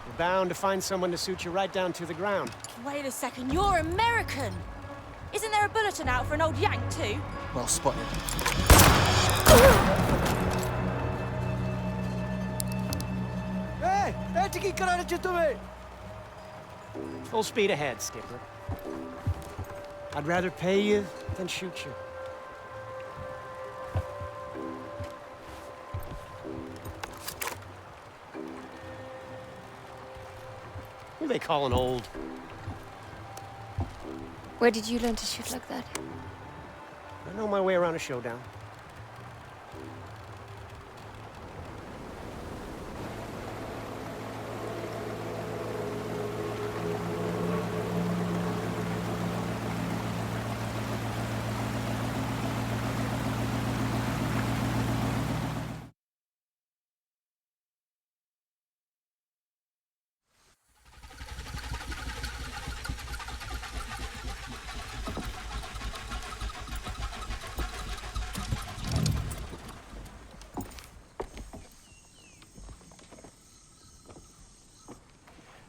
You're bound to find someone to suit you right down to the ground. Wait a second, you're American! Isn't there a bulletin out for an old Yank too? Well spotted. Hey, Tiki karana chitume. Full speed ahead, Skipper. I'd rather pay you than shoot you. Who are they calling old? Where did you learn to shoot like that? I know my way around a showdown.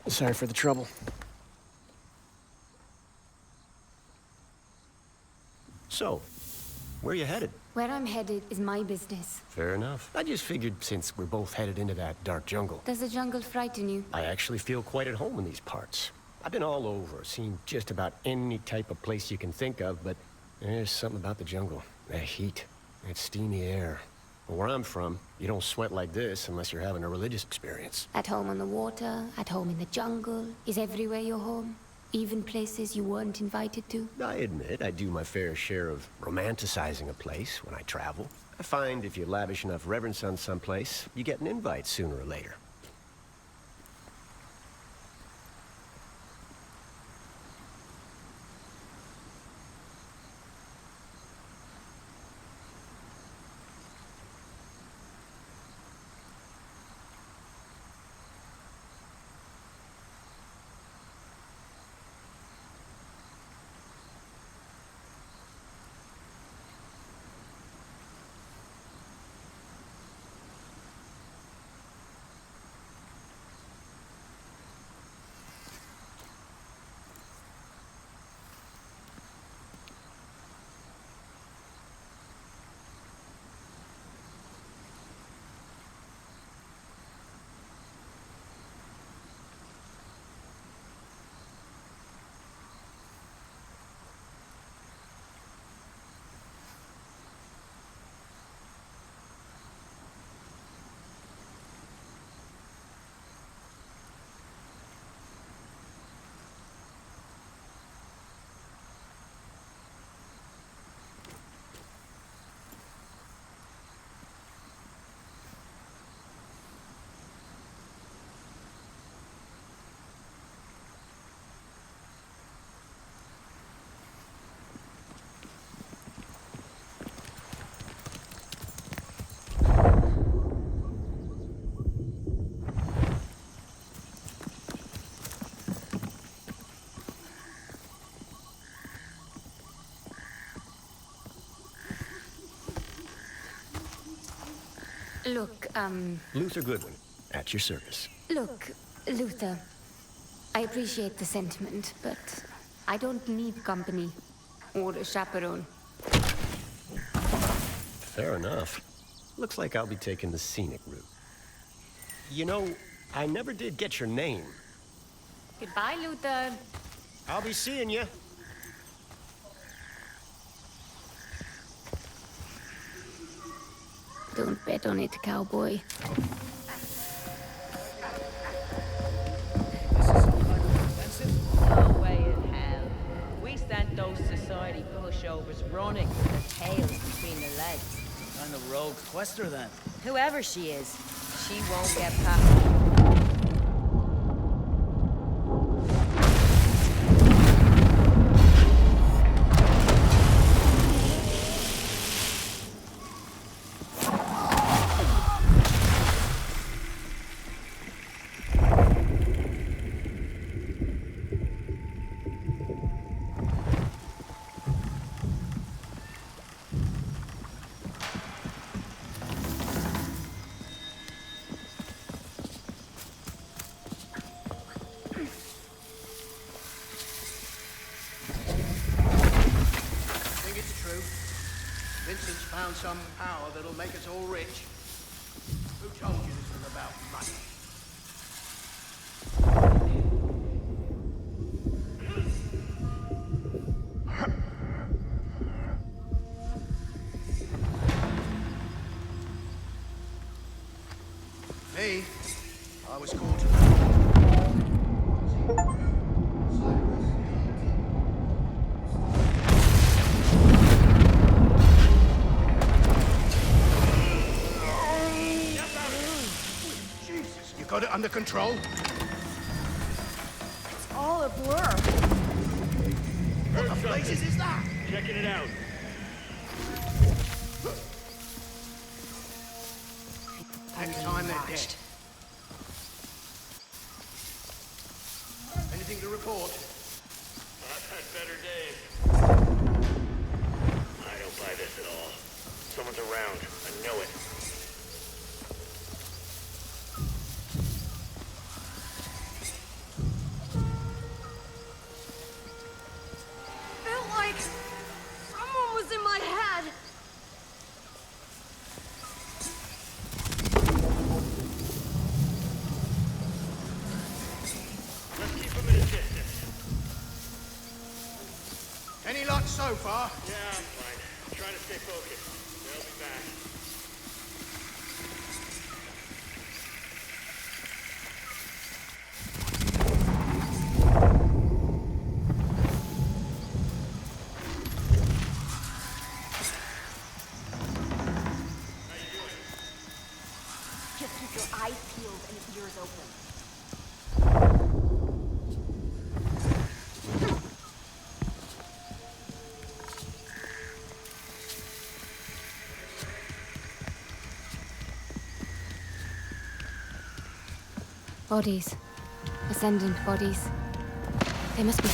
Sorry for the trouble. So, where you headed? Where I'm headed is my business. Fair enough. I just figured since we're both headed into that dark jungle. Does the jungle frighten you? I actually feel quite at home in these parts. I've been all over, seen just about any type of place you can think of, but there's something about the jungle. That heat, that steamy air. Where I'm from, you don't sweat like this unless you're having a religious experience. At home on the water, at home in the jungle. Is everywhere your home? Even places you weren't invited to? I admit I do my fair share of romanticizing a place when I travel. I find if you lavish enough reverence on someplace, you get an invite sooner or later. Look, Luther Goodwin, at your service. Look, Luther. I appreciate the sentiment, but I don't need company or a chaperone. Fair enough. Looks like I'll be taking the scenic route. You know, I never did get your name. Goodbye, Luther. I'll be seeing you. Don't bet on it, cowboy. No way in hell. We sent those society pushovers running with their tails between their legs. Kind of rogue Quaestor, then. Whoever she is, she won't get past. Vincent's found some power that'll make us all rich. Who told you this was about money? Me? I was called to... Got it under control? It's all a blur. What the blazes is that? Checking it out. Next time they're dead. Anything to report? I've had better days. I don't buy this at all. Someone's around. I know it. so far? Yeah, I'm fine. I'm trying to stay focused. They'll be back. Just keep your eyes peeled and ears open. Bodies. Ascendant bodies. They must be...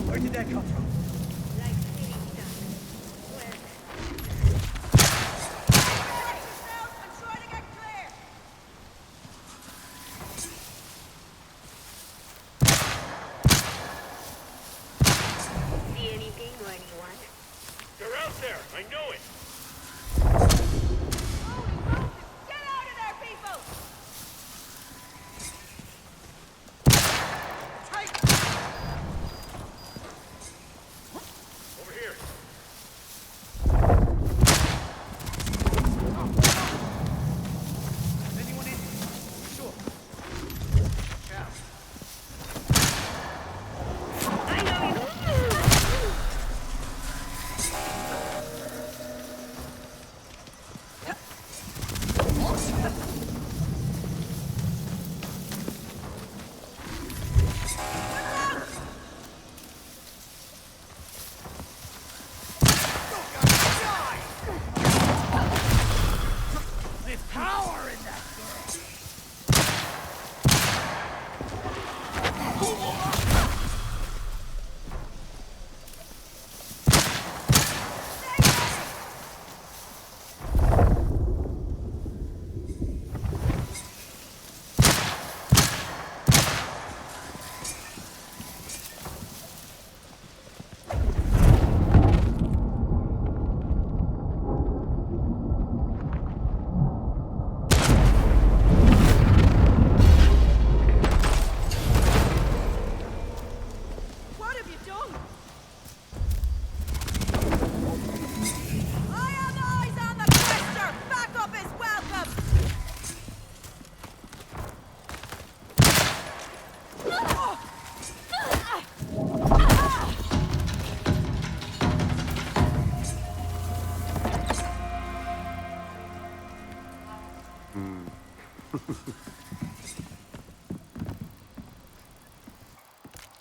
Where did that come from? See anything or anyone? They're out there! I know it! Get out of there, people! Over here. Anyone in? Sure. Yeah. There's power in that girl. What have you done? I have eyes on the Quaestor! Backup is welcome!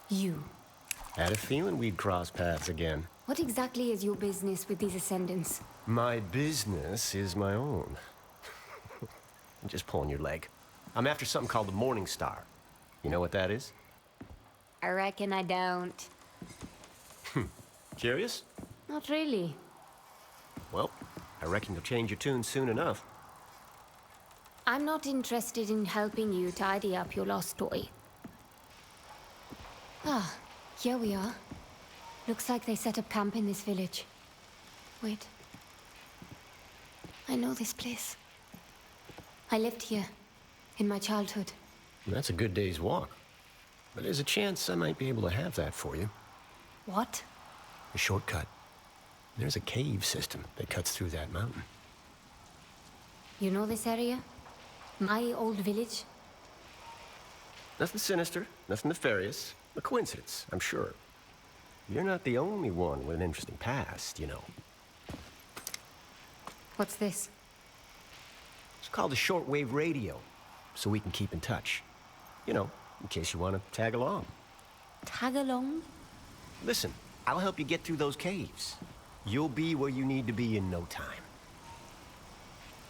You. Had a feeling we'd cross paths again. What exactly is your business with these Ascendants? My business is my own. I'm just pulling your leg. I'm after something called the Morning Star. You know what that is? I reckon I don't. Curious? Not really. Well, I reckon you'll change your tune soon enough. I'm not interested in helping you tidy up your lost toy. Ah, here we are. Looks like they set up camp in this village. Wait. I know this place. I lived here, in my childhood. That's a good day's walk. But there's a chance I might be able to have that for you. What? A shortcut. There's a cave system that cuts through that mountain. You know this area? My old village? Nothing sinister, nothing nefarious. A coincidence, I'm sure. You're not the only one with an interesting past, you know. What's this? It's called a shortwave radio, so we can keep in touch. You know, in case you want to tag along. Tag along? Listen, I'll help you get through those caves. You'll be where you need to be in no time.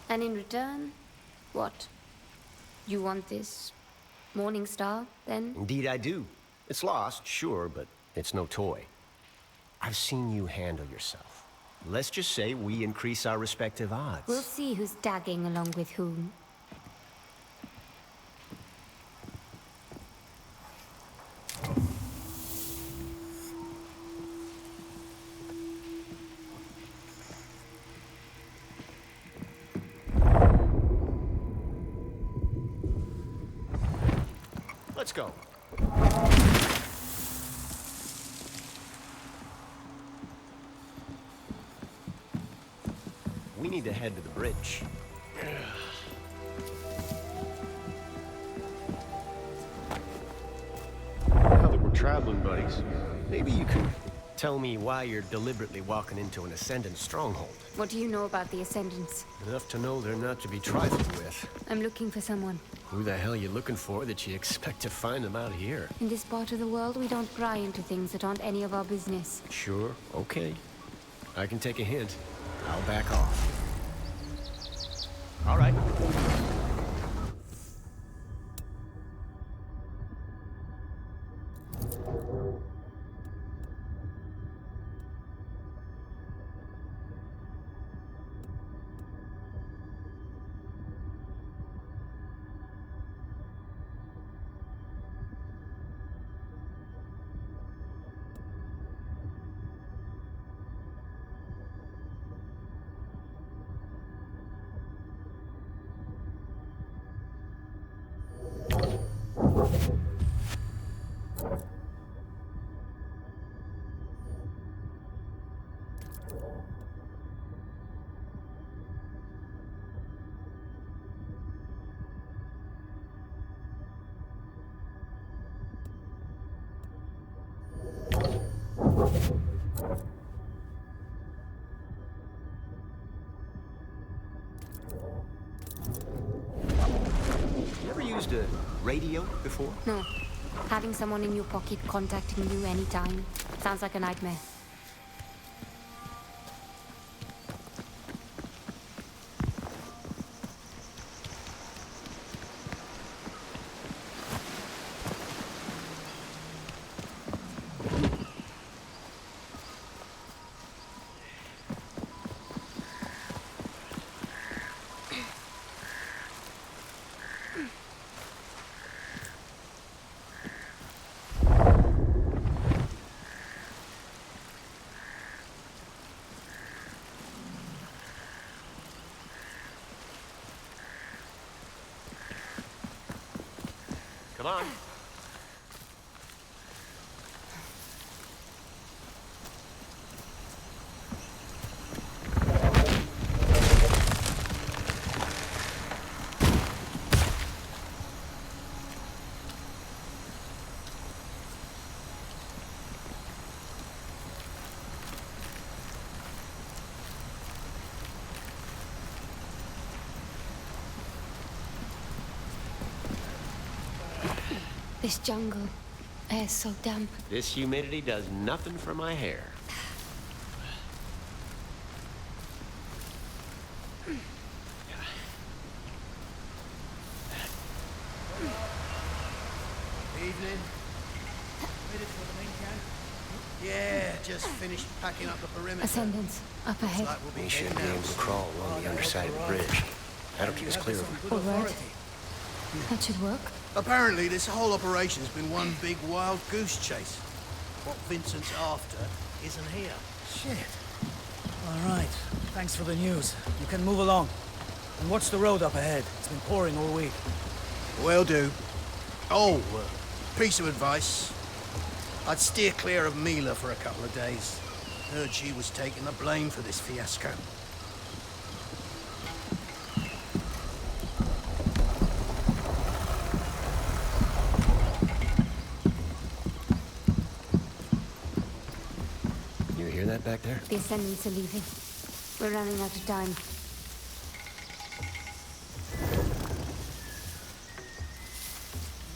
And in return, what? You want this Morning Star, then? Indeed I do. It's lost, sure, but it's no toy. I've seen you handle yourself. Let's just say we increase our respective odds. We'll see who's tagging along with whom. Let's go. We need to head to the bridge. Now that we're traveling buddies, maybe you can tell me why you're deliberately walking into an Ascendant stronghold. What do you know about the Ascendants? Enough to know they're not to be trifled with. I'm looking for someone. Who the hell you looking for that you expect to find them out here? In this part of the world, we don't pry into things that aren't any of our business. Sure, okay. I can take a hint. I'll back off. All right. You ever used a radio before? No. Having someone in your pocket contacting you anytime sounds like a nightmare. Come on. This jungle, air's so damp. This humidity does nothing for my hair. Evening. Ready for the main camp? Yeah, just finished packing up the perimeter. Ascendants, up ahead. Looks like we'll be We should heading be able out to soon. crawl along the underside of the bridge. That'll keep us clear of them. All right. That should work. Apparently, this whole operation's been one big wild goose chase. What Vincent's after isn't here. Shit. All right. Thanks for the news. You can move along. And watch the road up ahead. It's been pouring all week. Will do. Oh, piece of advice. I'd steer clear of Mila for a couple of days. Heard she was taking the blame for this fiasco. You hear that back there? The Ascendants are leaving. We're running out of time.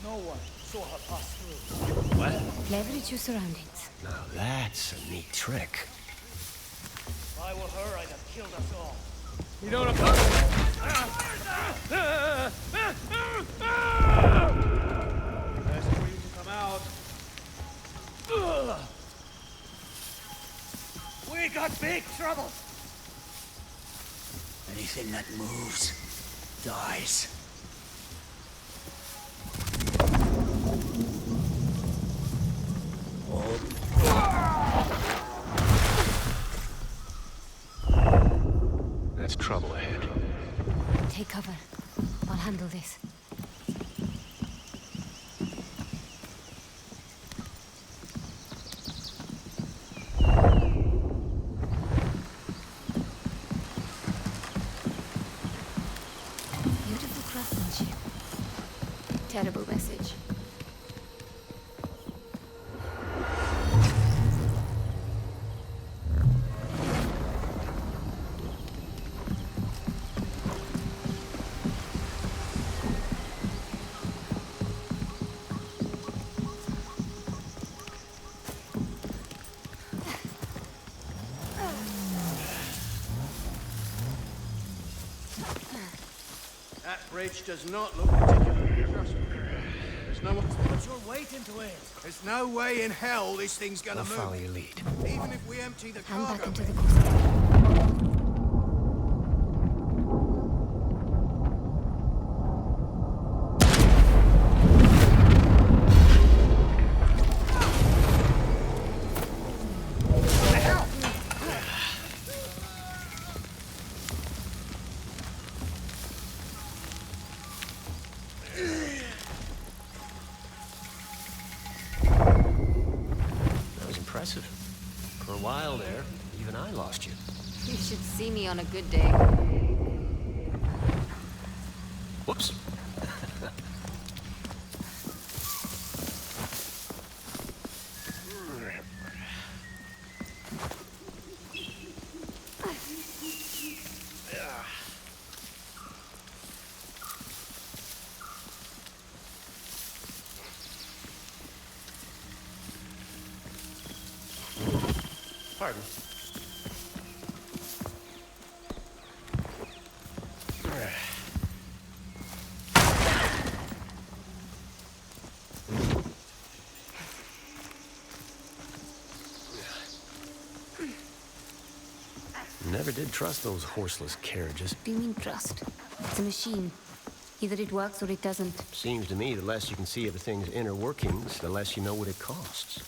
No one saw her pass through. What? Leverage your surroundings. Now that's a neat trick. If I were her, I'd have killed us all. You don't have got big trouble. Anything that moves dies. That's trouble ahead. Take cover. I'll handle this. Beautiful craftsmanship. Terrible message. That bridge does not look particularly trustworthy. There's no... Put your weight into it. There's no way in hell this thing's gonna I'll move. follow your lead. Even if we empty the Hang cargo back into bay. the Quaestor. That was impressive. For a while there, even I lost you. You should see me on a good day. Whoops. Pardon. Never did trust those horseless carriages. What do you mean trust? It's a machine. Either it works or it doesn't. Seems to me the less you can see of a thing's inner workings, the less you know what it costs.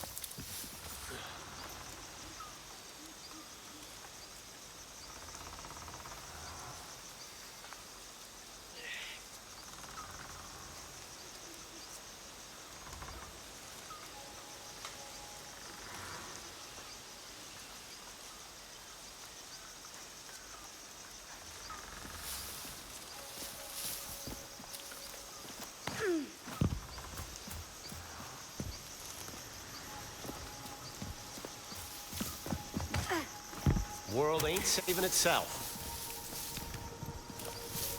World ain't saving itself.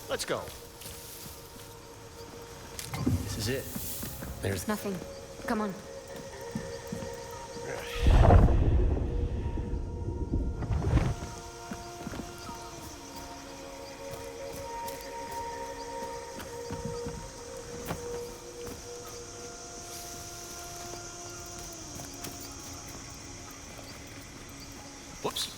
Let's go. This is it. There's nothing. Come on. Whoops.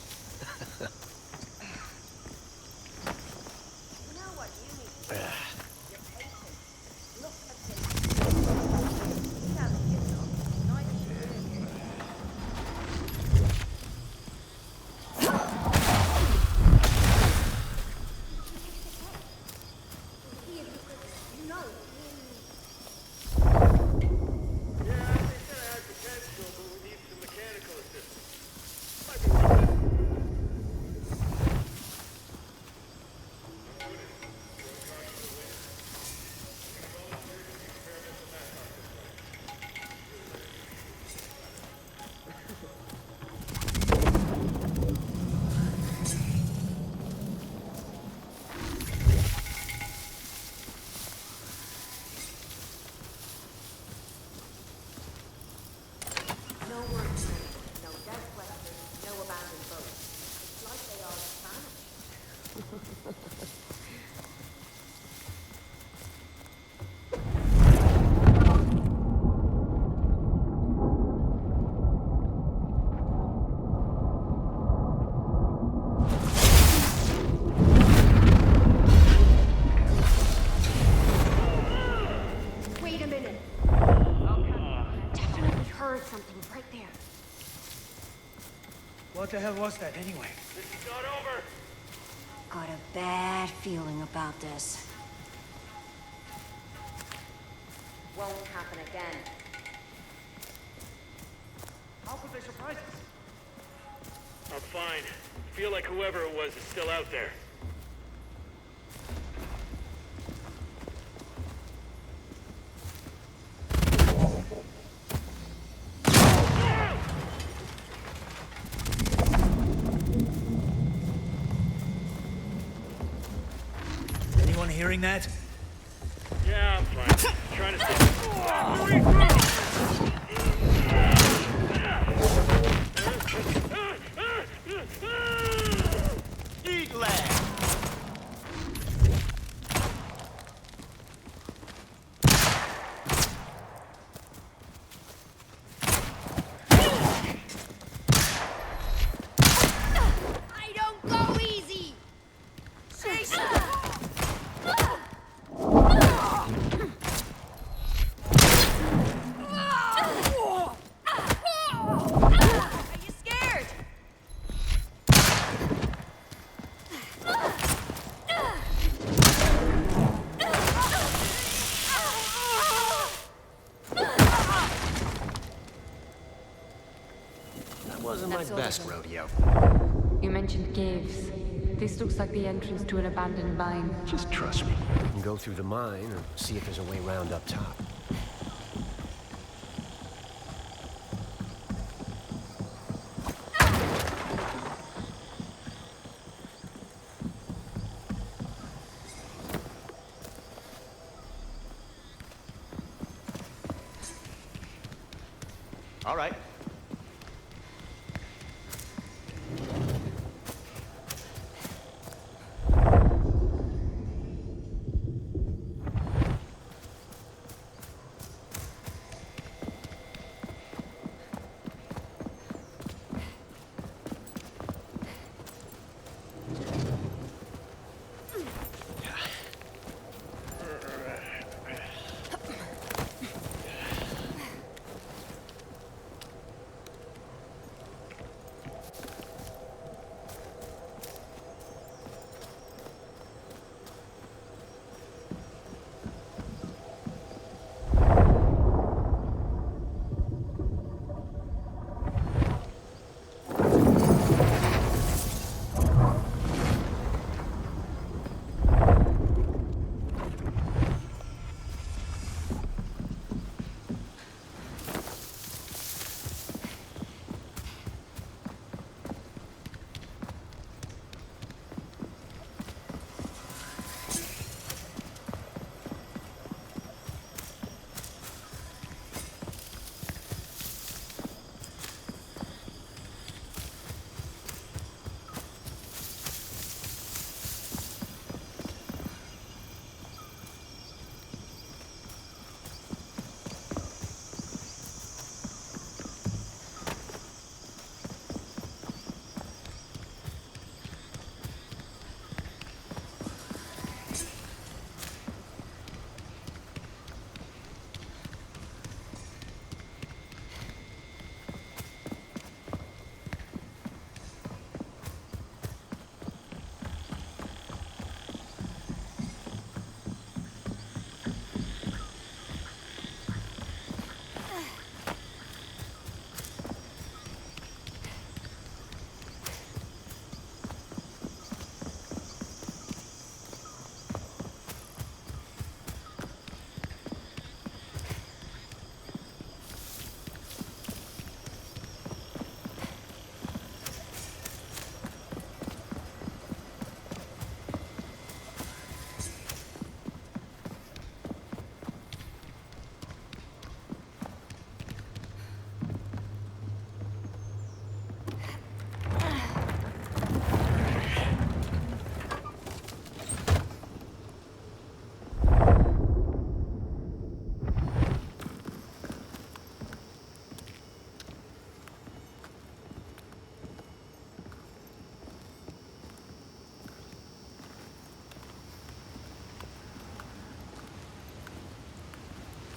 heard something right there. What the hell was that, anyway? This is not over. Got a bad feeling about this. Won't happen again. How could they surprise us? I'm fine. Feel like whoever it was is still out there. Anyone hearing that? Yeah, I'm fine. Trying to stay. Eat land! I don't go easy! Are you scared? That wasn't my best rodeo. You mentioned caves. This looks like the entrance to an abandoned mine. Just trust me. We can go through the mine and see if there's a way round up top. All right.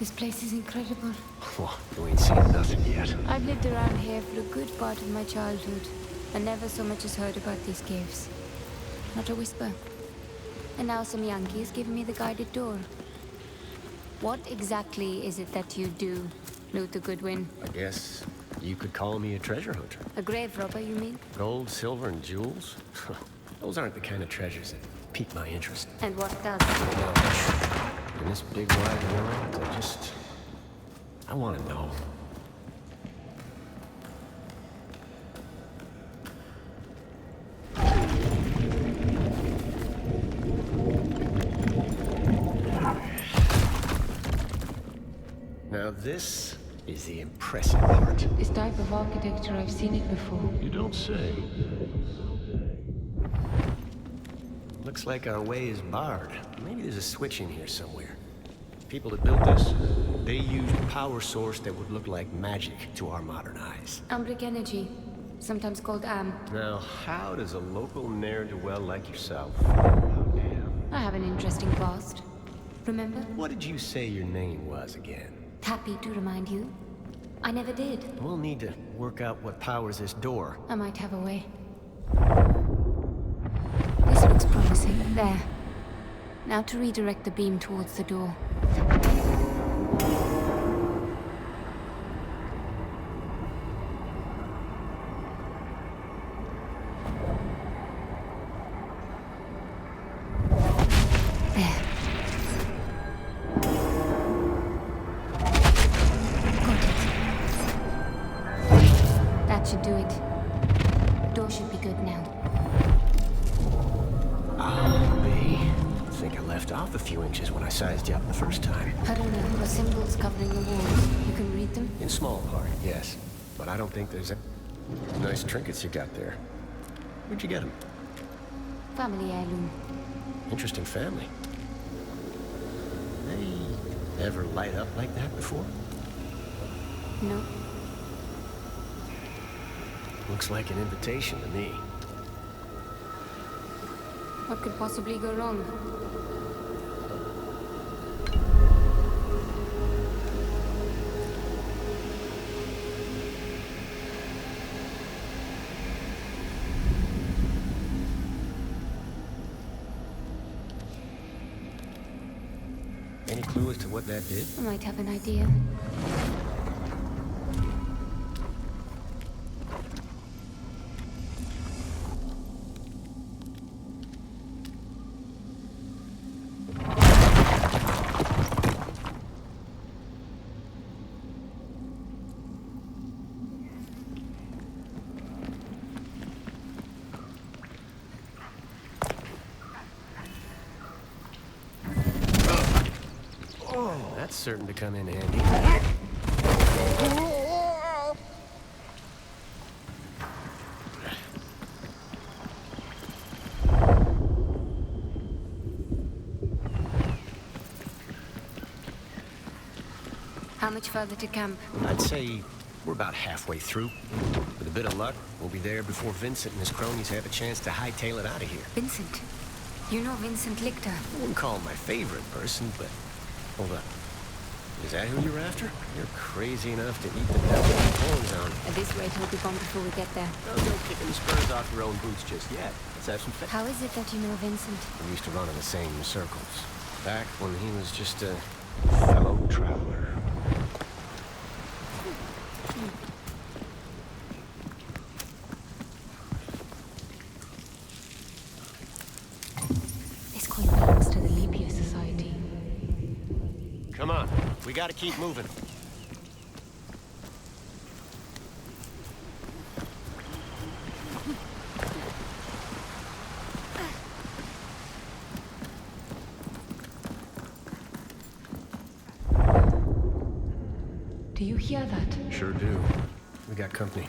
This place is incredible. Well, you ain't seen nothing yet. I've lived around here for a good part of my childhood, and never so much as heard about these caves. Not a whisper. And now some Yankees giving me the guided door. What exactly is it that you do, Luther Goodwin? I guess you could call me a treasure hunter. A grave robber, you mean? Gold, silver, and jewels? Those aren't the kind of treasures that pique my interest. And what does? In this big wide world, I want to know. Now this is the impressive part. This type of architecture, I've seen it before. You don't say. Looks like our way is barred. Maybe there's a switch in here somewhere. People that built this, they used a power source that would look like magic to our modern eyes. Ambric energy, sometimes called AM. Now, how does a local ne'er-do-well like yourself... I have an interesting past. Remember? What did you say your name was again? Happy to remind you. I never did. We'll need to work out what powers this door. I might have a way. This looks promising. There. Now to redirect the beam towards the door. Should do it. Door should be good now. I'll be. I think I left off a few inches when I sized you up the first time. Haroona, the symbols covering the walls. You can read them? In small part, yes. But I don't think there's a... Nice trinkets you got there. Where'd you get them? Family heirloom. Interesting family. They ever light up like that before? No. Looks like an invitation to me. What could possibly go wrong? Any clue as to what that did? I might have an idea. That's certain to come in handy. How much further to camp? I'd say we're about halfway through. With a bit of luck, we'll be there before Vincent and his cronies have a chance to hightail it out of here. Vincent? You know Vincent Lichter? I wouldn't call him my favorite person, but... Hold up. Is that who you're after? You're crazy enough to eat the devil with horns on. At this rate, he'll be gone before we get there. Don't kick the spurs off your own boots just yet. Let's have some fun. How is it that you know Vincent? We used to run in the same circles. Back when he was just a fellow traveler. This coin belongs to the Leap Society. Come on, we gotta keep moving. Do you hear that? Sure do. We got company.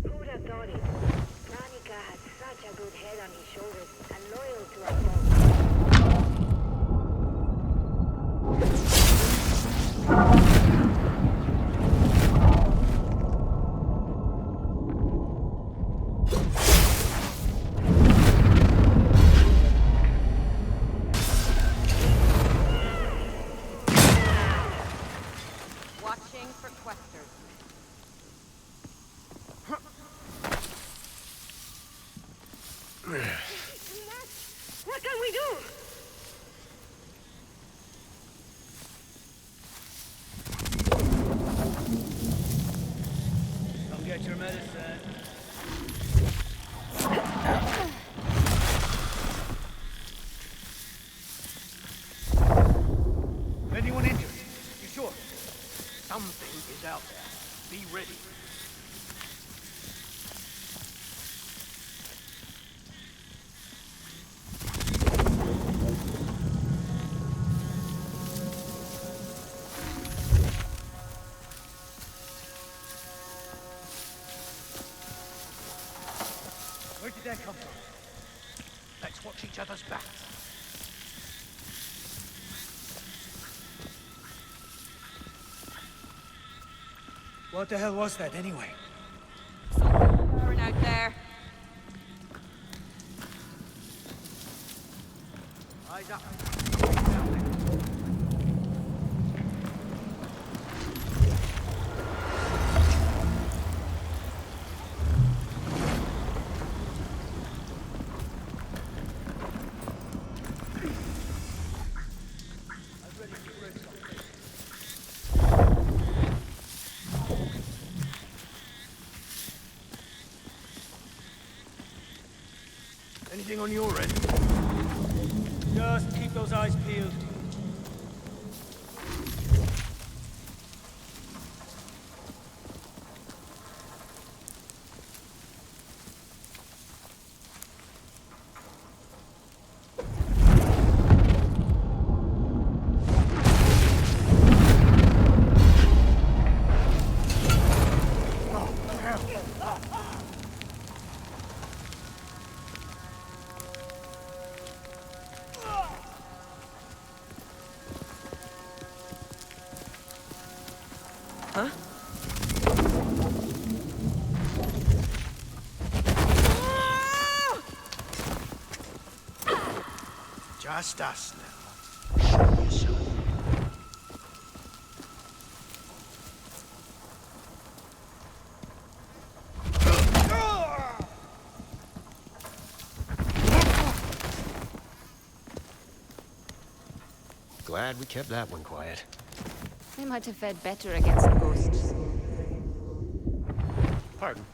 Who'd have thought it? Pranica had such a good head on his shoulders and loyal to our cause. Come get your medicine. Anyone injured? You sure? Something is out there. Be ready. Where did that come from? Let's watch each other's backs. What the hell was that, anyway? Firing out there. Eyes up. Anything on your end? Just keep those eyes peeled. Huh? Just us now. Show yourself. Glad we kept that one quiet. They might have fared better against ghosts. Pardon.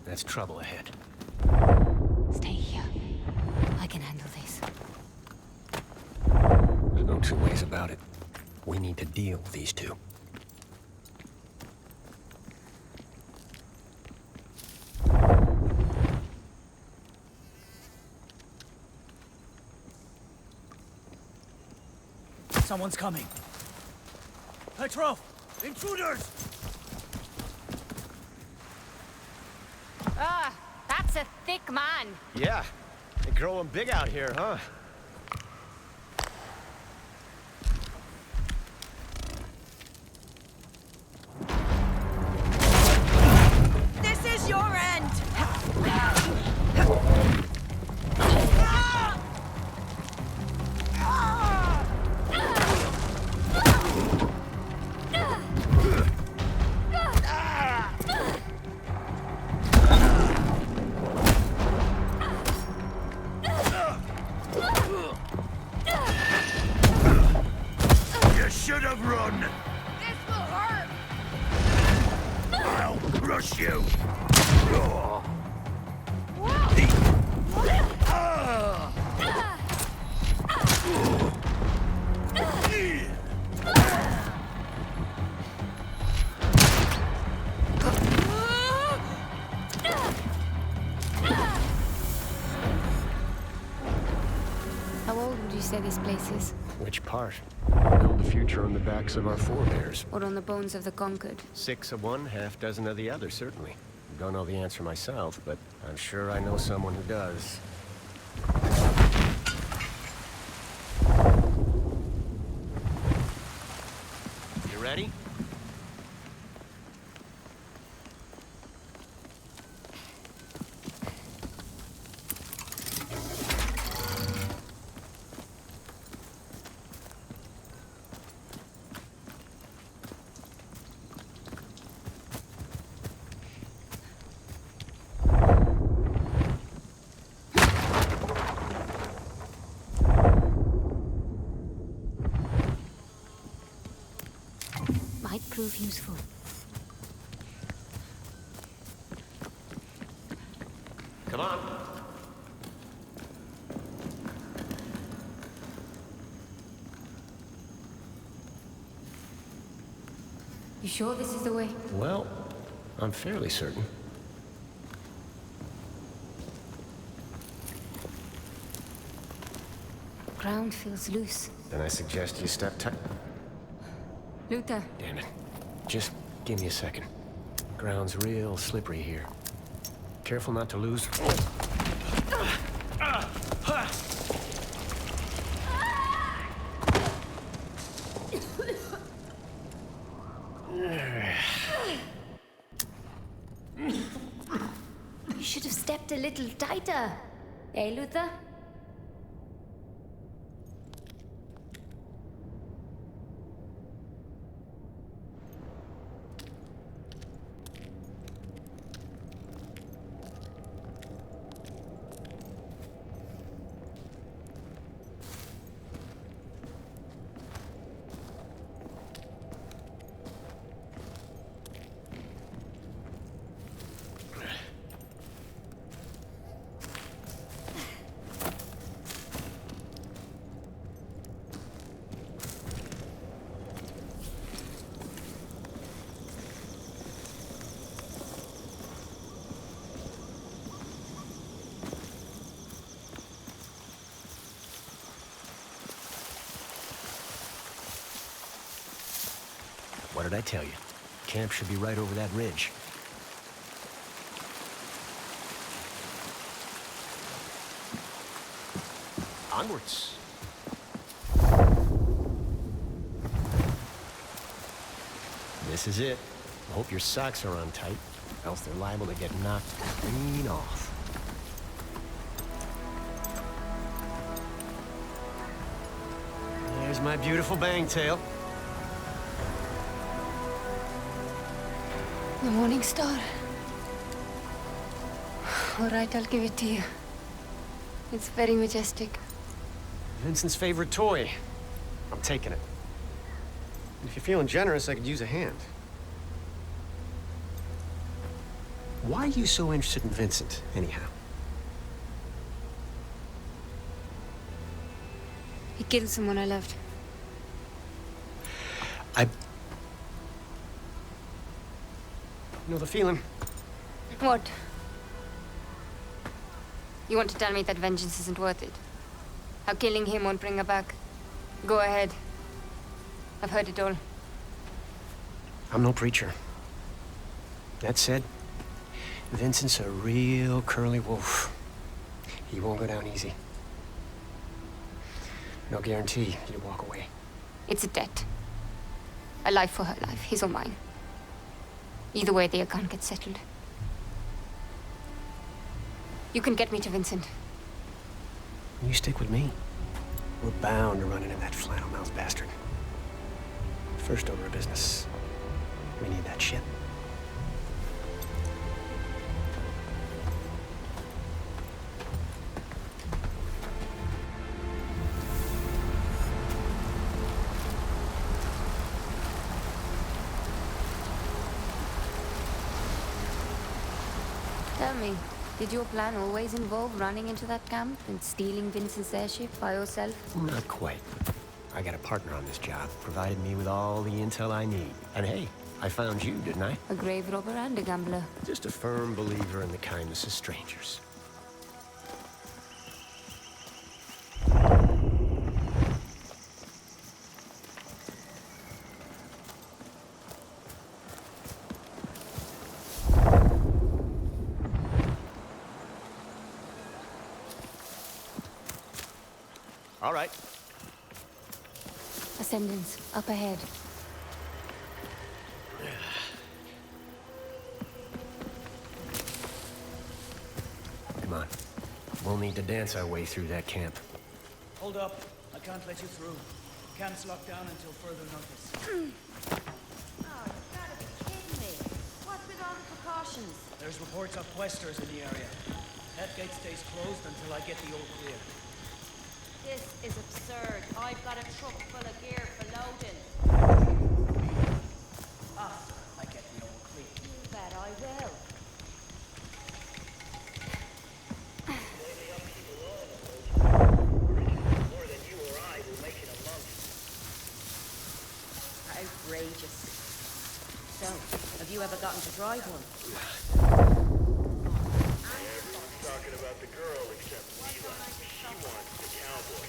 That's trouble ahead. Stay here. I can handle this. There's no two ways about it. We need to deal with these two. Someone's coming. Petrov! Intruders! Ah, that's a thick man. Yeah. They're growing big out here, huh? This is your end! You should have run! This will hurt! I'll crush you! How old would you say this place is? Which part? Build the future on the backs of our forebears. Or on the bones of the conquered? 6 of one, half dozen of the other, certainly. Don't know the answer myself, but I'm sure I know someone who does. You ready? Might prove useful. Come on. You sure this is the way? Well, I'm fairly certain. Ground feels loose. Then I suggest you step tight. Luther. Damn it. Just give me a second. Ground's real slippery here. Careful not to lose. You should have stepped a little tighter. Eh, Luther? What did I tell you? Camp should be right over that ridge. Onwards. This is it. I hope your socks are on tight, else they're liable to get knocked clean off. There's my beautiful bangtail. The morning star. All right, I'll give it to you. It's very majestic. Vincent's favorite toy. I'm taking it. If you're feeling generous, I could use a hand. Why are you so interested in Vincent, anyhow? He killed someone I loved. You know the feeling? What? You want to tell me that vengeance isn't worth it? How killing him won't bring her back? Go ahead. I've heard it all. I'm no preacher. That said, Vincent's a real curly wolf. he won't go down easy. No guarantee you walk away. It's a debt. A life for her life, his or mine. Either way, the account gets settled. You can get me to Vincent. You stick with me. We're bound to run into that flannel-mouthed bastard. First order of business. We need that ship. Tell me, did your plan always involve running into that camp and stealing Vincent's airship by yourself? Not quite. I got a partner on this job, provided me with all the intel I need. And hey, I found you, didn't I? A grave robber and a gambler. Just a firm believer in the kindness of strangers. All right. Ascendants, up ahead. Come on. We'll need to dance our way through that camp. Hold up. I can't let you through. Camp's locked down until further notice. Oh, you gotta be kidding me. What's with all the precautions? There's reports of Quaestors in the area. That gate stays closed until I get the all clear. This is absurd. I've got a truck full of gear for loading. After I get the all clear. You bet I will. More than you or I will make in a month. Outrageous. So, have you ever gotten to drive one? Everyone's talking about the girl except Mila. She wants the cowboy.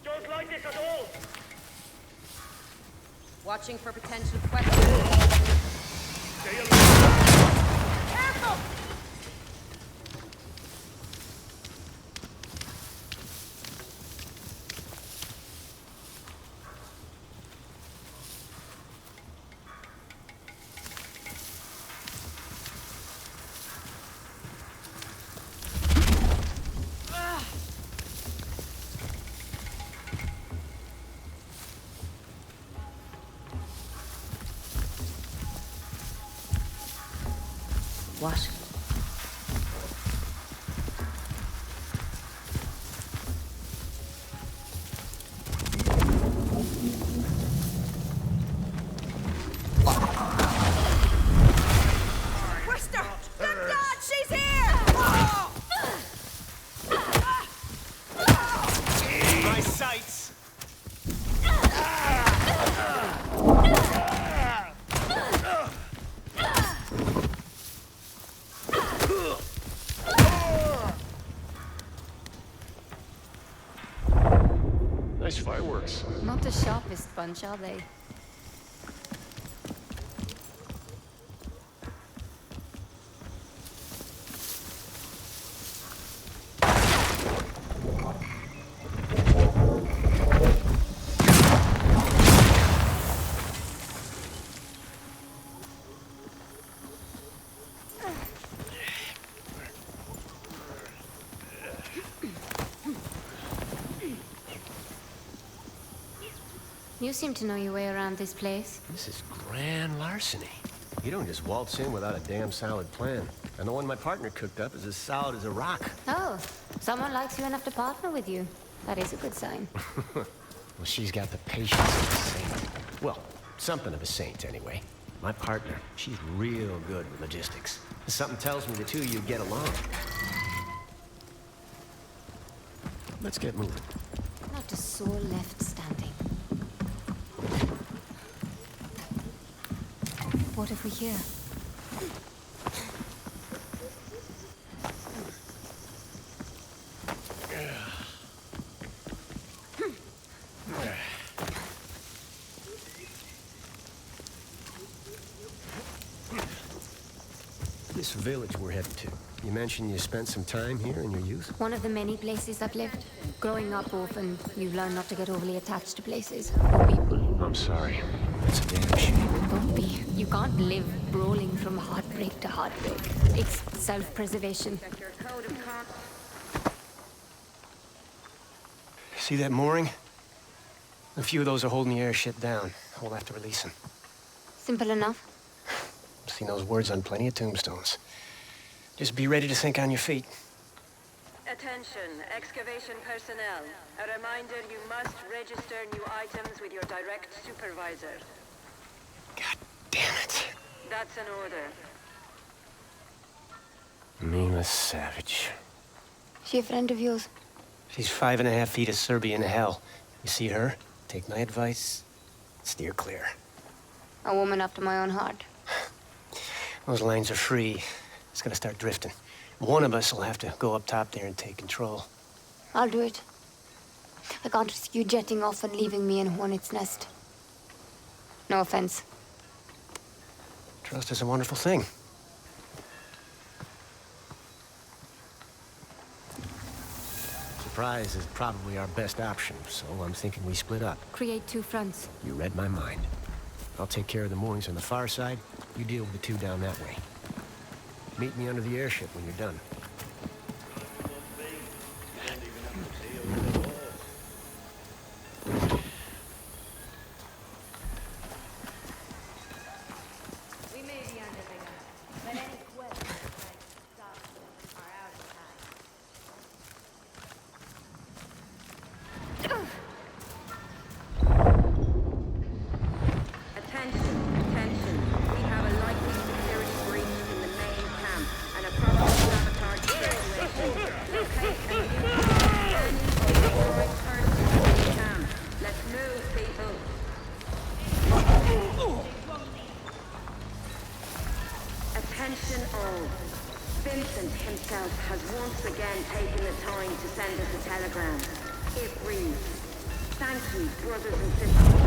Don't like this at all! Watching for potential questions. Stay alert! Careful! What? Quaestor! Good God, she's here! Oh! My sights! Nice fireworks. Not the sharpest bunch, are they? You seem to know your way around this place. This is grand larceny. You don't just waltz in without a damn solid plan. And the one my partner cooked up is as solid as a rock. Oh, someone likes you enough to partner with you. That is a good sign. Well, she's got the patience of a saint. Well, something of a saint, anyway. My partner, she's real good with logistics. Something tells me the two of you get along. Let's get moving. Not a soul left standing. What if we hear? This village we're headed to. You mentioned you spent some time here in your youth? One of the many places I've lived. Growing up orphan, you learn not to get overly attached to places or people. I'm sorry. It's a damn shame. Don't be. You can't live brawling from heartbreak to heartbreak. It's self-preservation. See that mooring? A few of those are holding the airship down. We'll have to release them. Simple enough. Seen those words on plenty of tombstones. Just be ready to think on your feet. Attention, excavation personnel. A reminder, you must register new items with your direct supervisor. God damn it. That's an order. Mila Savage. She a friend of yours? She's 5.5 feet of Serbian hell. You see her? Take my advice. Steer clear. A woman after my own heart. Those lines are free. It's gonna start drifting. One of us will have to go up top there and take control. I'll do it. I can't risk you jetting off and leaving me in Hornet's Nest. No offense. Trust is a wonderful thing. Surprise is probably our best option, so I'm thinking we split up. Create two fronts. You read my mind. I'll take care of the moorings on the far side. You deal with the two down that way. Meet me under the airship when you're done. We may be under the gun, but any questions trying to stop us are out of Attention, attention. We have a likely security breach in the main camp and a probable sabotage situation. Locate and neutralize any authorized persons in the camp. Let's move, people. Attention all. Vincent himself has once again taken the time to send us a telegram. It reads, "Thank you, brothers and sisters."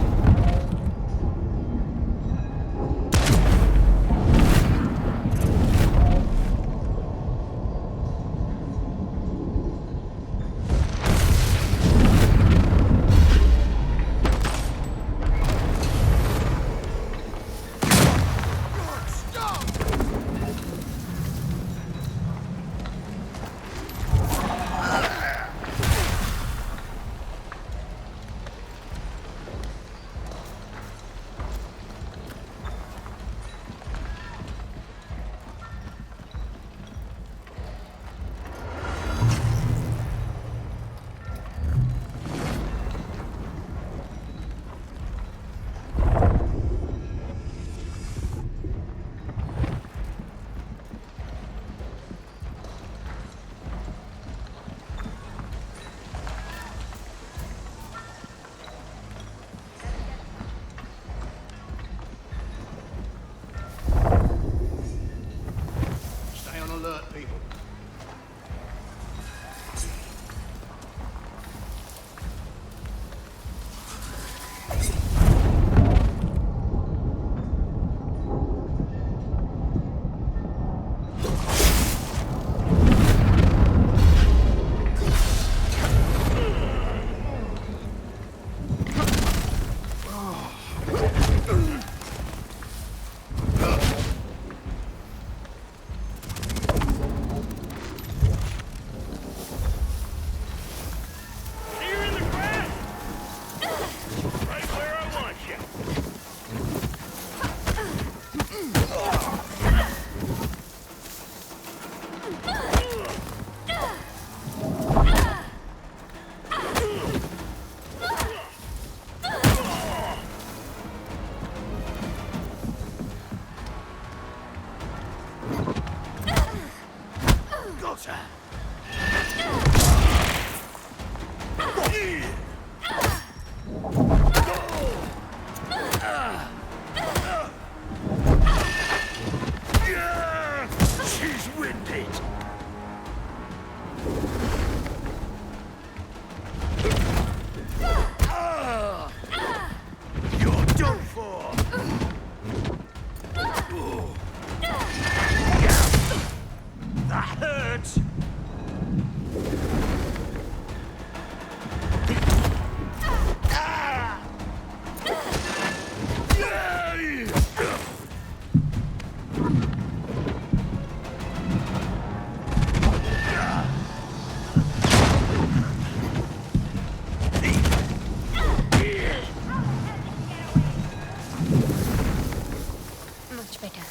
better.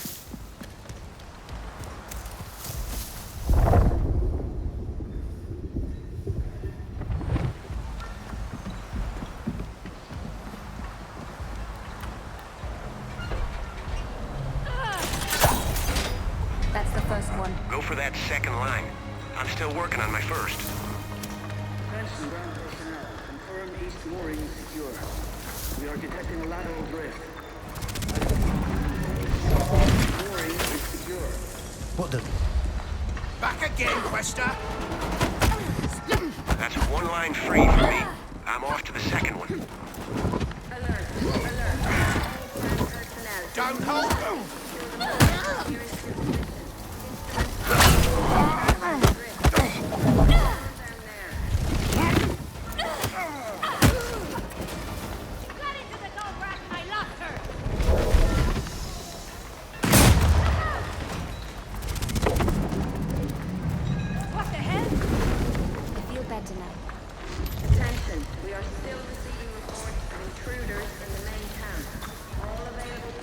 That's the first one. Go for that second line. I'm still working on my first. Benson, ground personnel. Confirm east mooring is secure. We are detecting a lateral drift. Mooring is secure. What the? Back again, Quaestor! That's one line free for me. I'm off to the second one. Don't hold! Attention, we are still receiving reports of intruders in the main camp. All available.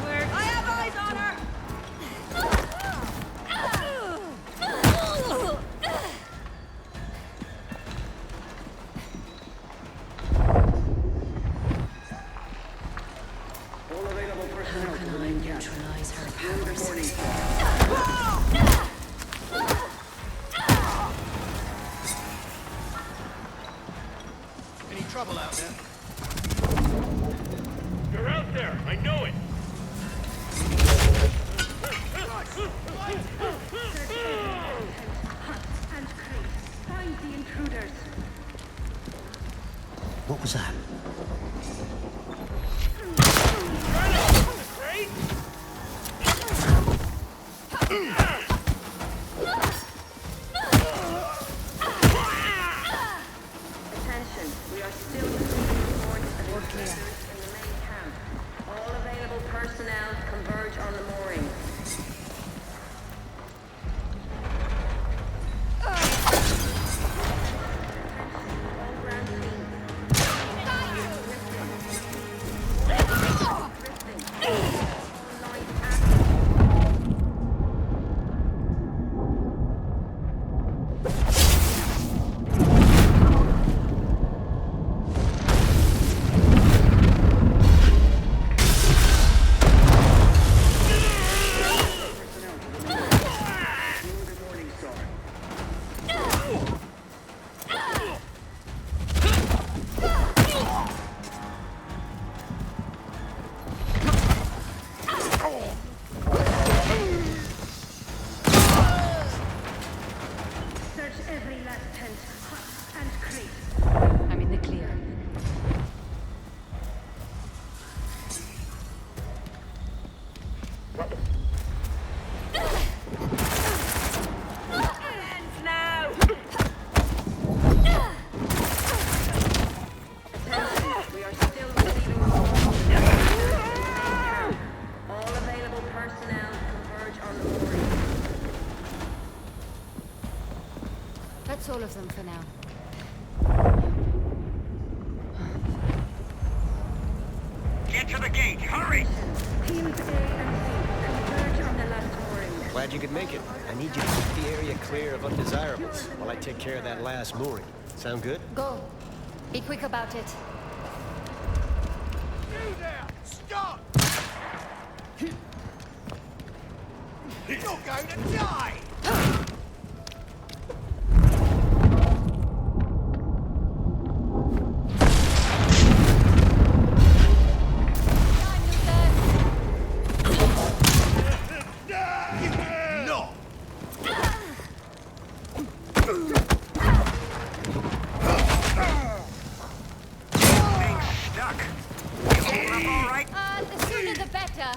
I have eyes on her! All available personnel to the main camp. Neutralize her Through the powers. morning star. Any trouble out there? You're out there! I know it! And Chris, find the intruders. What was that? Great! Attention, we are still receiving reports of intruders in the main camp. All available personnel converge on the mooring. All ground team. Search every last tent, hut, and crate. I'm in the clear. Hands now! Attention, we are still receiving reports of intruders in the main camp. All available personnel converge on the mooring. That's all of them for now. Get to the gate! Hurry! Teams A and C converge on the last mooring. Glad you could make it. I need you to keep the area clear of undesirables while I take care of that last mooring. Sound good? Go. Be quick about it. You there! Stop! You're going to die! No! Thing's stuck. You holding up all right? The sooner the better.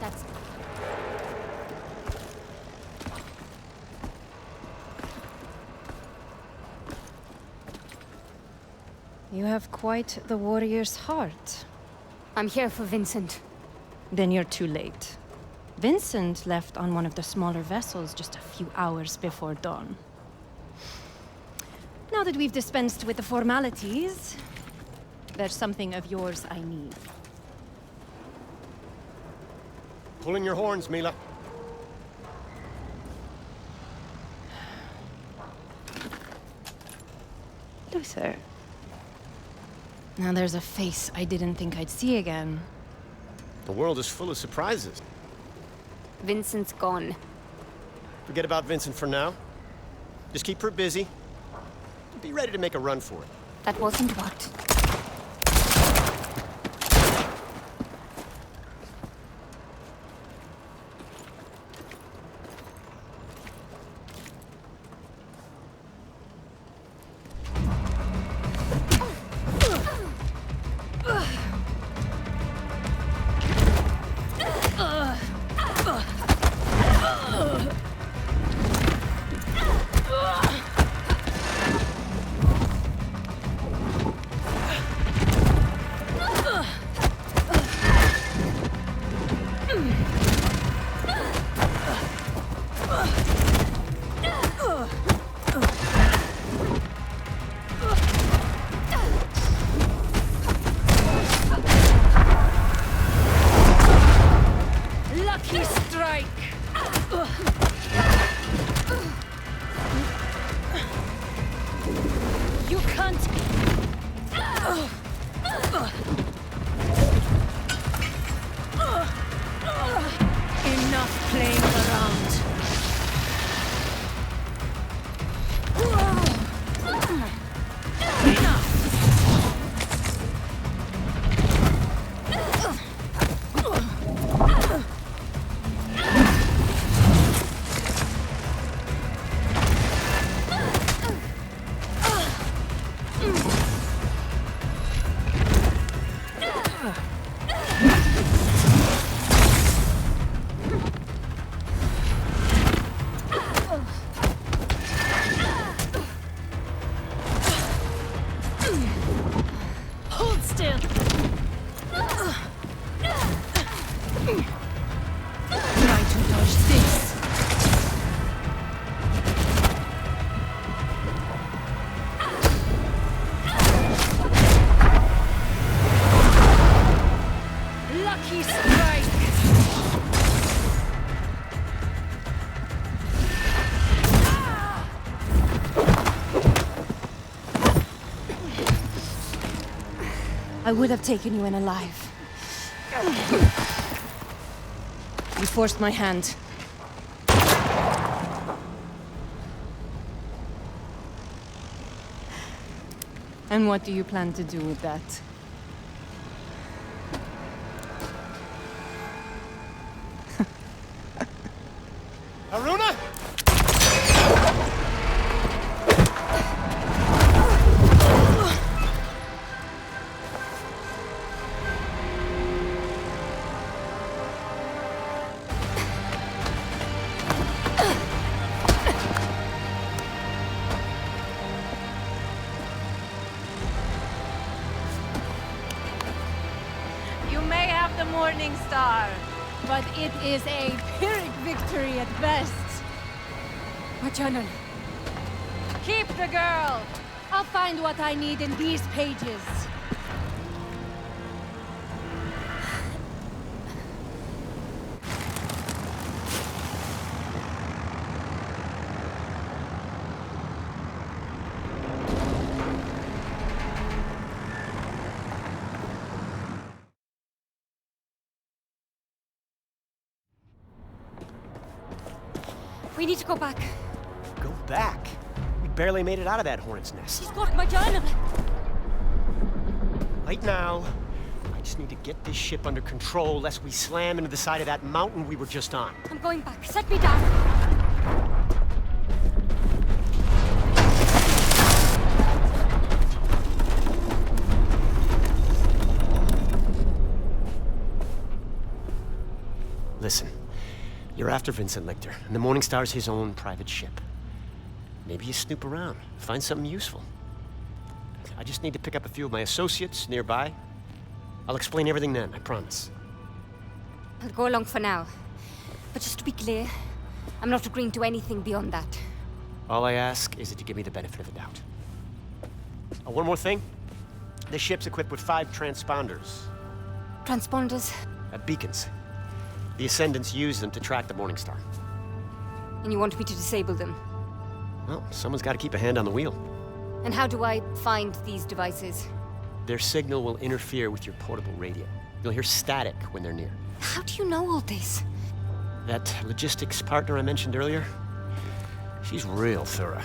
That's You have quite the warrior's heart. I'm here for Vincent. Then you're too late. Vincent left on one of the smaller vessels just a few hours before dawn. Now that we've dispensed with the formalities, there's something of yours I need. Pull in your horns, Mila. Luther. Now there's a face I didn't think I'd see again. The world is full of surprises. Vincent's gone. Forget about Vincent for now. Just keep her busy. Be ready to make a run for it. That wasn't what. I would have taken you in alive. You forced my hand. And what do you plan to do with that? Haroona! The Morning Star, but it is a Pyrrhic victory at best. Machanan, keep the girl. I'll find what I need in these pages. We need to go back. Go back? We barely made it out of that hornet's nest. She's got my journal. Right now, I just need to get this ship under control lest we slam into the side of that mountain we were just on. I'm going back. Set me down. Listen, you're after Vincent Lichter, and the Morning Star's his own private ship. Maybe you snoop around, find something useful. I just need to pick up a few of my associates nearby. I'll explain everything then, I promise. I'll go along for now. But just to be clear, I'm not agreeing to anything beyond that. All I ask is that you give me the benefit of the doubt. Oh, one more thing. This ship's equipped with 5 transponders. Transponders? Beacons. The Ascendants use them to track the Morning Star. And you want me to disable them? Well, someone's got to keep a hand on the wheel. And how do I find these devices? Their signal will interfere with your portable radio. You'll hear static when they're near. How do you know all this? That logistics partner I mentioned earlier, she's real thorough.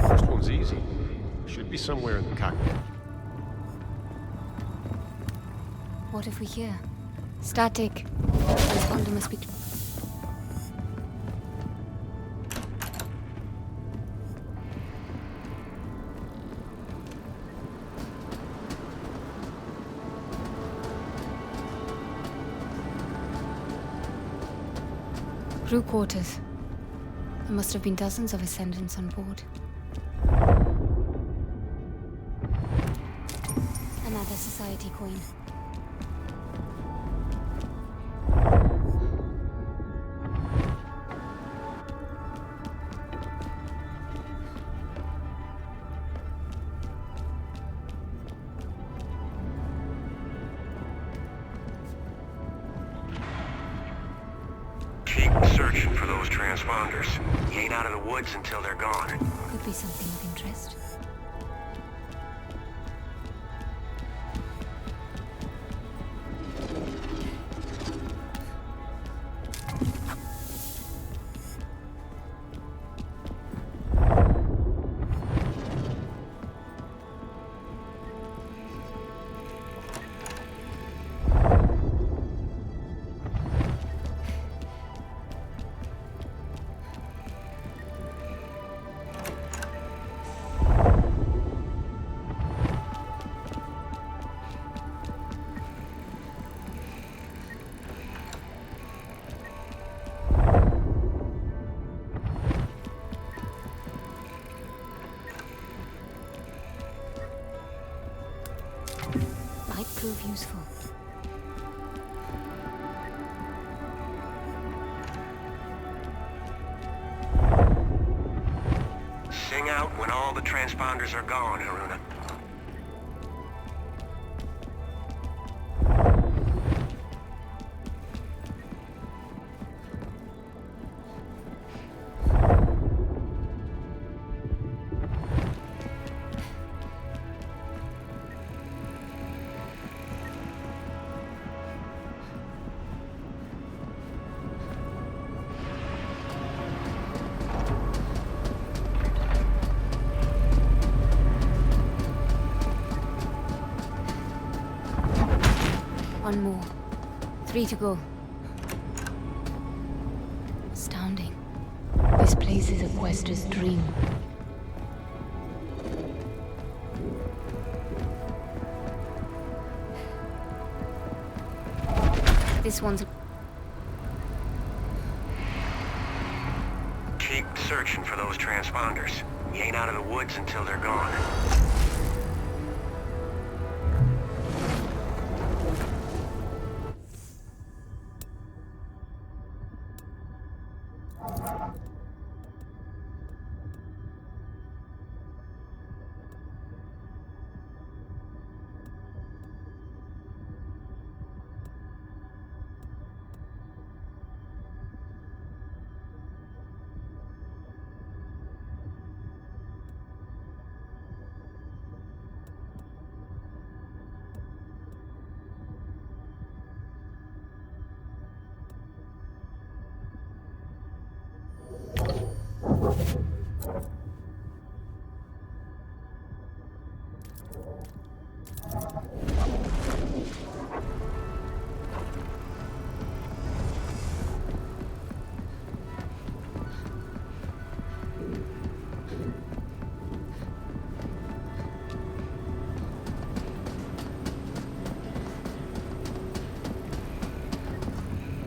First one's easy. Should be somewhere in the cockpit. What if we hear? Static. Transponder must be... Crew quarters. There must have been dozens of Ascendants on board. Another Society coin. Keep searching for those transponders. You ain't out of the woods until they're gone. Could be something of interest. Might prove useful. Sing out when all the transponders are gone, Haroona. One more. 3 to go. Astounding. This place is a Quaestor's dream. This one's... Keep searching for those transponders. You ain't out of the woods until they're gone.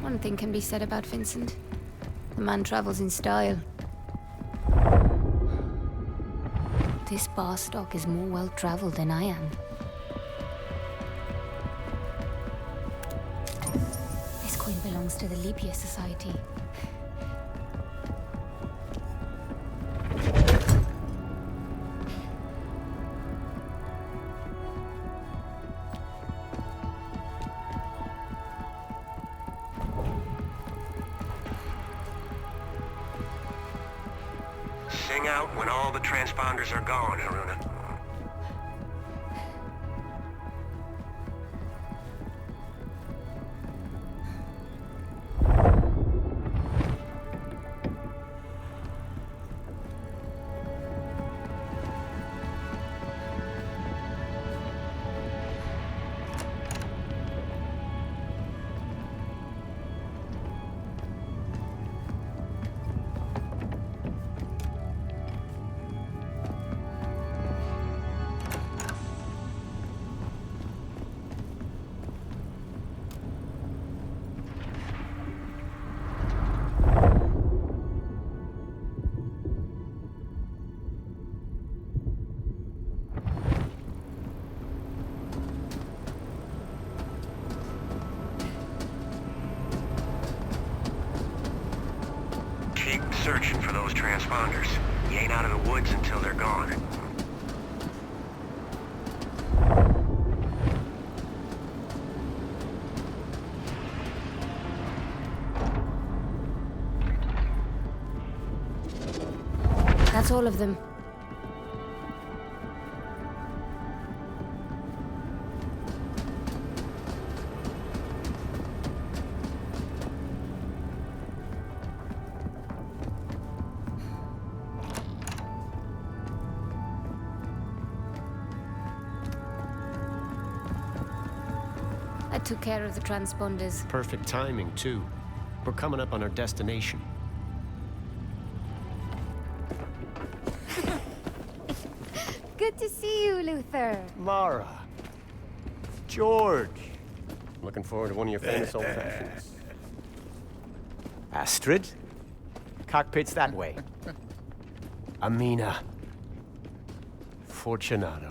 One thing can be said about Vincent. The The man travels in style. This bar stock is more well-traveled than I am. This coin belongs to the Leap Year Society. Sing out when all the transponders are gone, Haroona. Keep searching for those transponders. You ain't out of the woods until they're gone. That's all of them. I took care of the transponders. Perfect timing, too. We're coming up on our destination. Good to see you, Luther. Mara. George. Looking forward to one of your famous old fashions. Astrid. Cockpit's that way. Amina. Fortunato.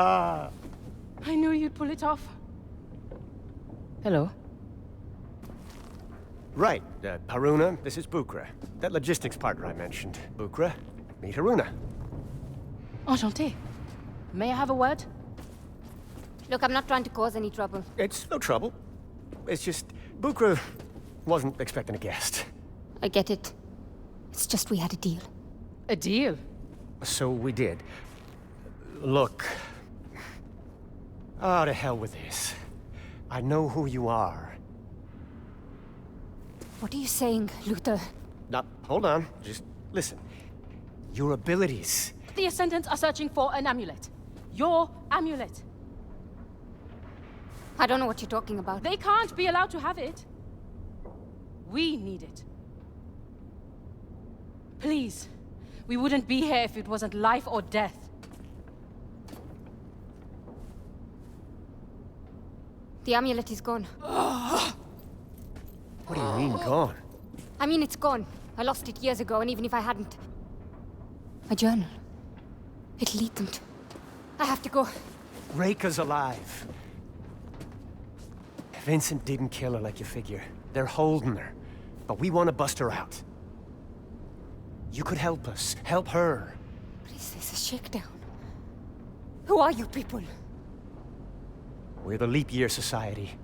I knew you'd pull it off. Hello. Right, Haroona, this is Bukra. That logistics partner I mentioned. Bukra, meet Haroona. Enchanté. May I have a word? Look, I'm not trying to cause any trouble. It's no trouble. It's just, Bukra wasn't expecting a guest. I get it. It's just we had a deal. A deal? So we did. Look. Oh, to hell with this. I know who you are. What are you saying, Luther? Now, hold on. Just listen. Your abilities. The Ascendants are searching for an amulet. Your amulet. I don't know what you're talking about. They can't be allowed to have it. We need it. Please. We wouldn't be here if it wasn't life or death. The amulet is gone. What do you mean, gone? I mean, it's gone. I lost it years ago, and even if I hadn't... My journal. It'll lead them to... I have to go. Reika's alive. Vincent didn't kill her like you figure. They're holding her. But we want to bust her out. You could help us. Help her. What is this, a shakedown? Who are you people? We're the Leap Year Society.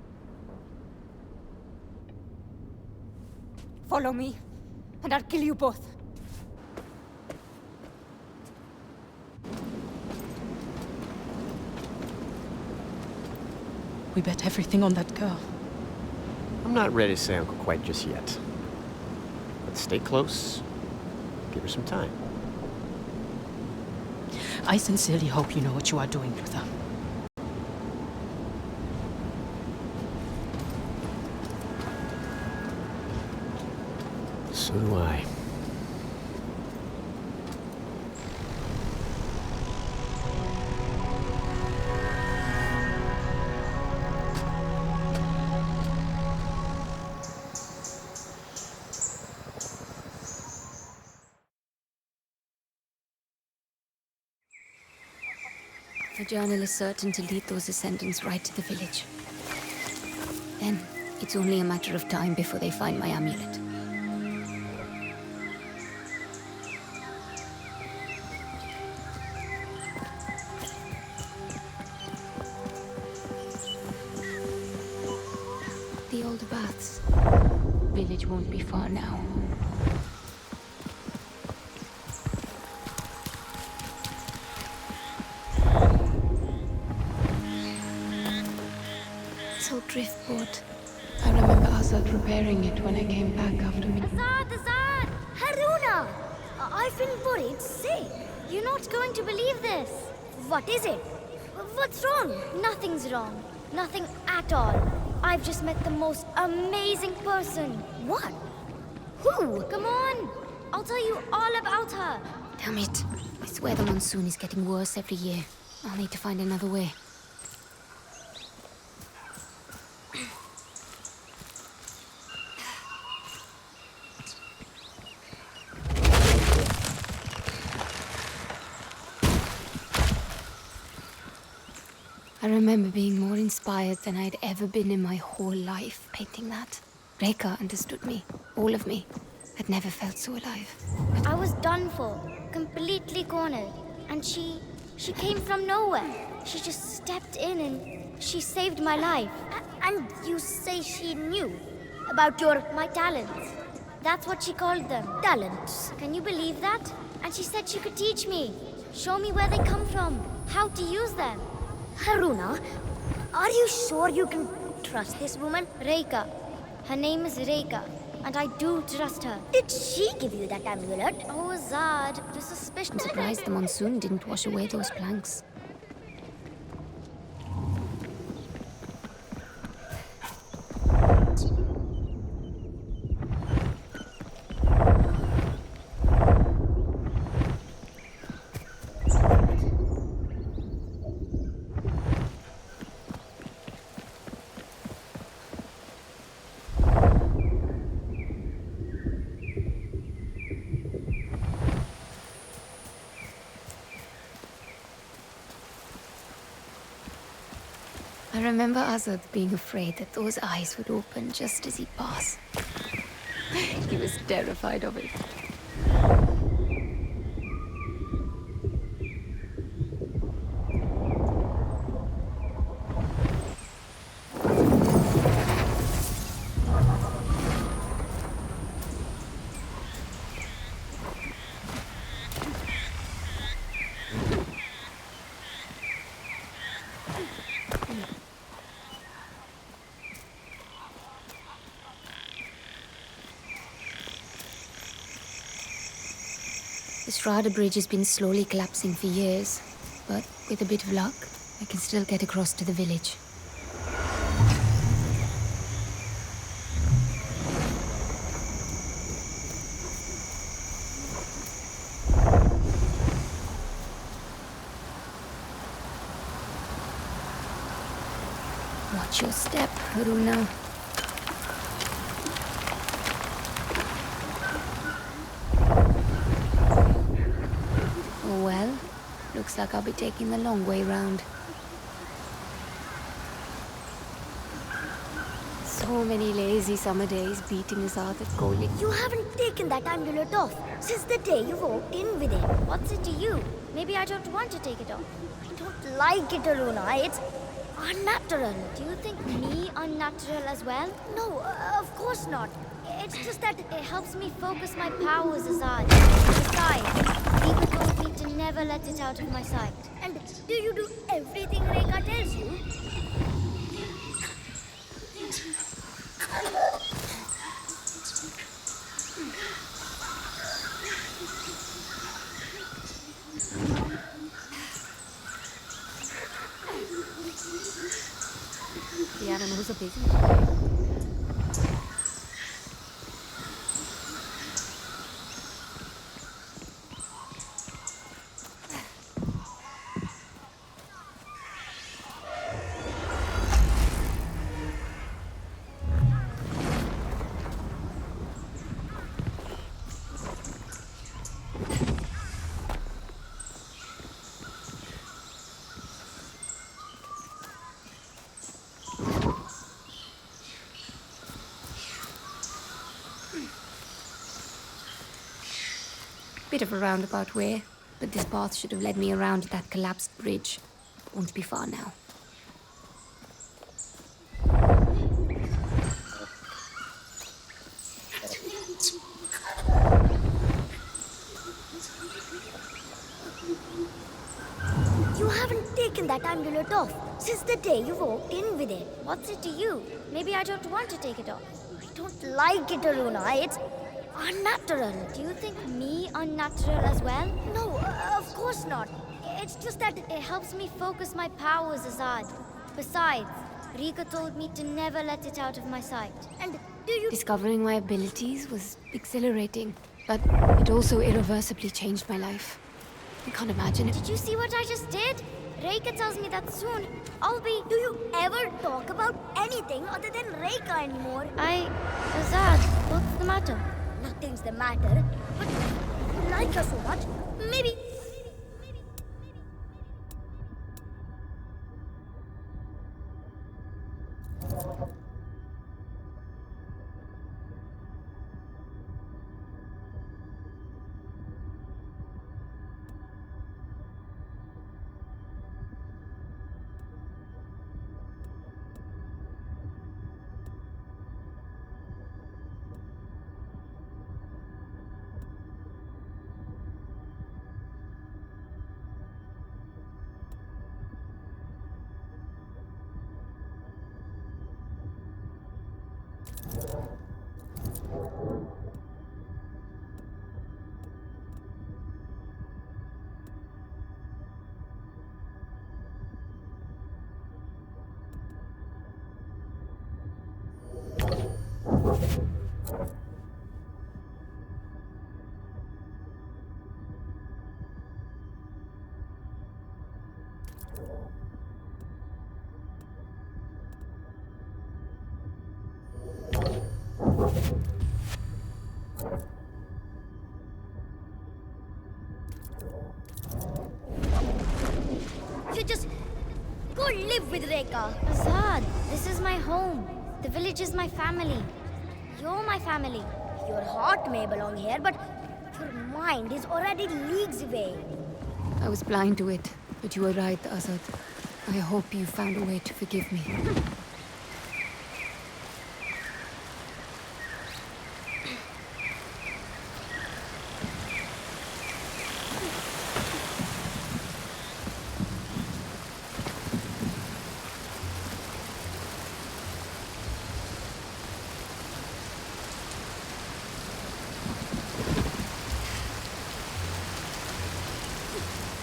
Follow me, and I'll kill you both. We bet everything on that girl. I'm not ready to say Uncle quite just yet. But stay close. Give her some time. I sincerely hope you know what you are doing, Luther. So do I. The journal is certain to lead those descendants right to the village. Then, it's only a matter of time before they find my amulet. The older baths. Village won't be far now. This old driftboard. I remember Azad repairing it when I came back after me. Azad! Haroona! I've been worried sick. You're not going to believe this. What is it? What's wrong? Nothing's wrong. Nothing at all. I've just met the most amazing person. What? Who? Come on! I'll tell you all about her. Damn it. I swear the monsoon is getting worse every year. I'll need to find another way. I remember being more inspired than I'd ever been in my whole life painting that. Reka understood me. All of me. I'd never felt so alive. I was done for. Completely cornered. And she came from nowhere. She just stepped in and she saved my life. And you say she knew about my talents. That's what she called them. Talents. Can you believe that? And she said she could teach me. Show me where they come from. How to use them. Haroona, are you sure you can trust this woman? Reka. Her name is Reka, and I do trust her. Did she give you that amulet? Oh, Azad, the suspicion. I'm surprised the monsoon didn't wash away those planks. I remember Azad being afraid that those eyes would open just as he passed. He was terrified of it. The Strada Bridge has been slowly collapsing for years, but with a bit of luck, I can still get across to the village. Watch your step, Haroona. Well, looks like I'll be taking the long way round. So many lazy summer days beating us out at Goli. You haven't taken that amulet off since the day you walked in with it. What's it to you? Maybe I don't want to take it off. I don't like it, Haroona. It's unnatural. Do you think me unnatural as well? No, of course not. It's just that it helps me focus my powers, Azad. Besides, people told me to never let it out of my sight. And do you do everything Reka tells you? The animals are busy today. Bit of a roundabout way, but this path should have led me around that collapsed bridge. Won't be far now. You haven't taken that amulet off since the day you walked in with it. What's it to you? Maybe I don't want to take it off. I don't like it, Haroona. It's unnatural. Do you think me unnatural as well? No, of course not. It's just that it helps me focus my powers, Azad. Besides, Rika told me to never let it out of my sight. And do you... Discovering my abilities was exhilarating, but it also irreversibly changed my life. I can't imagine it. Did you see what I just did? Reika tells me that soon I'll be... Do you ever talk about anything other than Reika anymore? Azad, what's the matter? Nothing's the matter, but you like her so much. Maybe... You just go live with Reika. Azad, this is my home. The village is my family. You're my family. Your heart may belong here, but your mind is already leagues away. I was blind to it, but you were right, Azad. I hope you found a way to forgive me.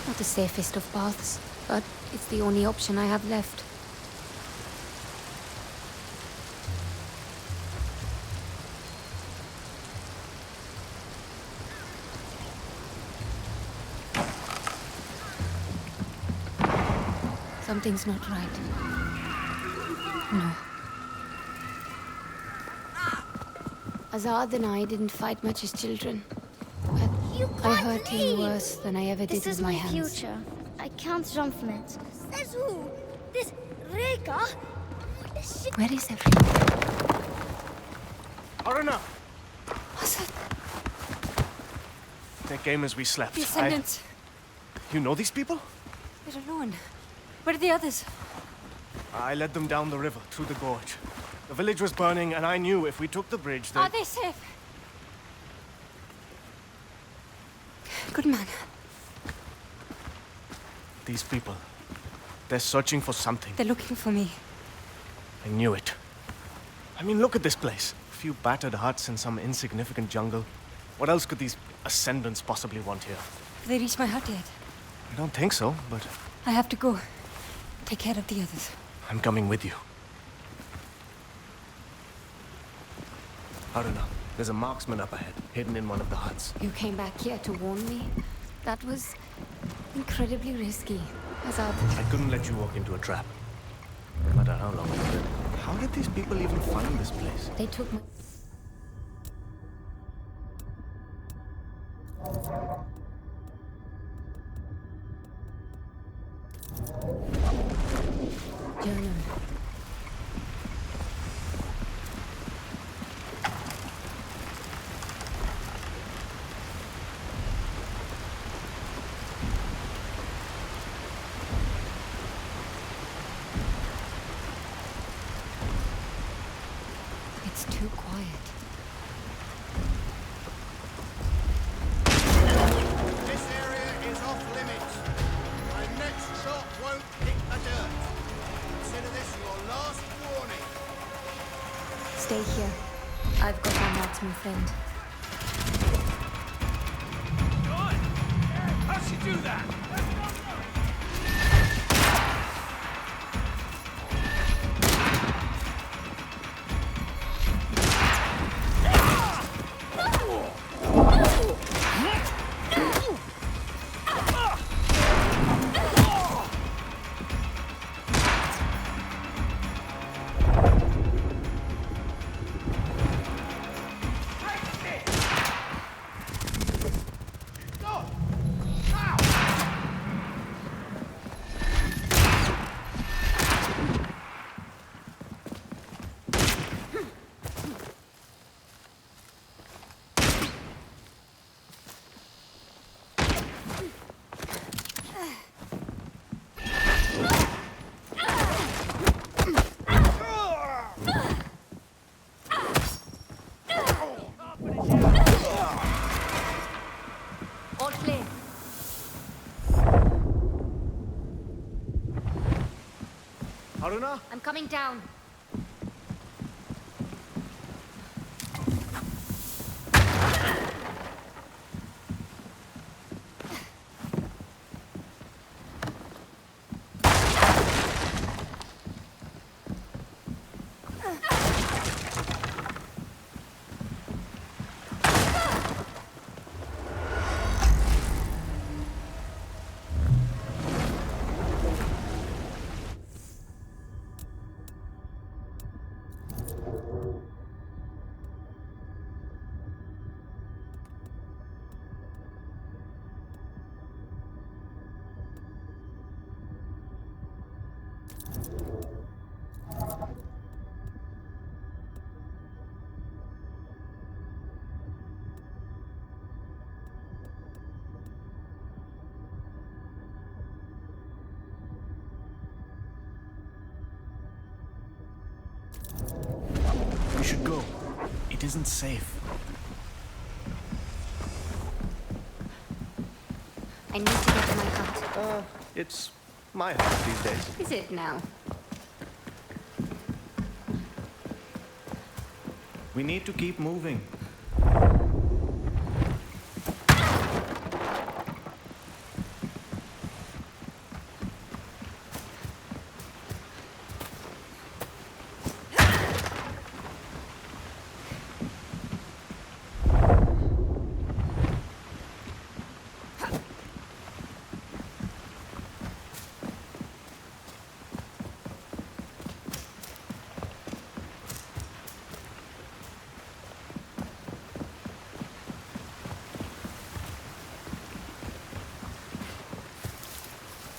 Not the safest of paths, but it's the only option I have left. Something's not right. No. Azad and I didn't fight much as children. I hurt him worse than I ever did with my hands. This is my future. I can't run from it. Says who? This Reika? What is she? Where is everyone? Haroona! Azad. They came as we slept. Descendants. You know these people? They're alone. Where are the others? I led them down the river, through the gorge. The village was burning, and I knew if we took the bridge, Are they safe? Good man. These people, they're searching for something. They're looking for me. I knew it. I mean, look at this place. A few battered huts in some insignificant jungle. What else could these ascendants possibly want here? Have they reached my hut yet? I don't think so, but I have to go. Take care of the others. I'm coming with you. Haroona, there's a marksman up ahead, hidden in one of the huts. You came back here to warn me? That was incredibly risky. Azad. I couldn't let you walk into a trap. No matter how long it's been. How did these people even find this place? They took my... Journal. stay here. I've got my marks, my friend. How'd she do that? All clear. Haroona? I'm coming down. We should go. It isn't safe. I need to get to my hut. It's my house these days. Is it now? We need to keep moving.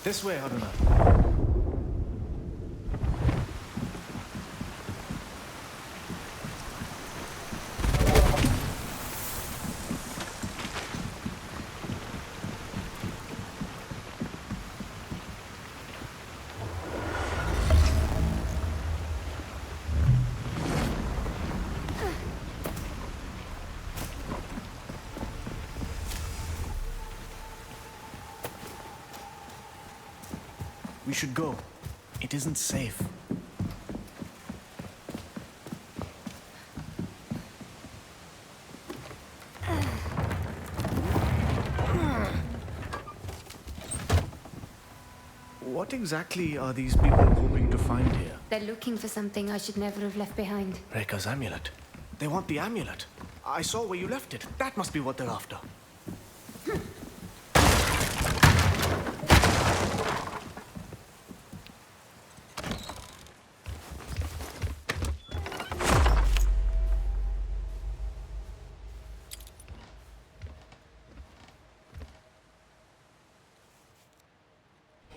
This way, Haroona. We should go. It isn't safe. What exactly are these people hoping to find here? They're looking for something I should never have left behind. Rekha's amulet. They want the amulet. I saw where you left it. That must be what they're after.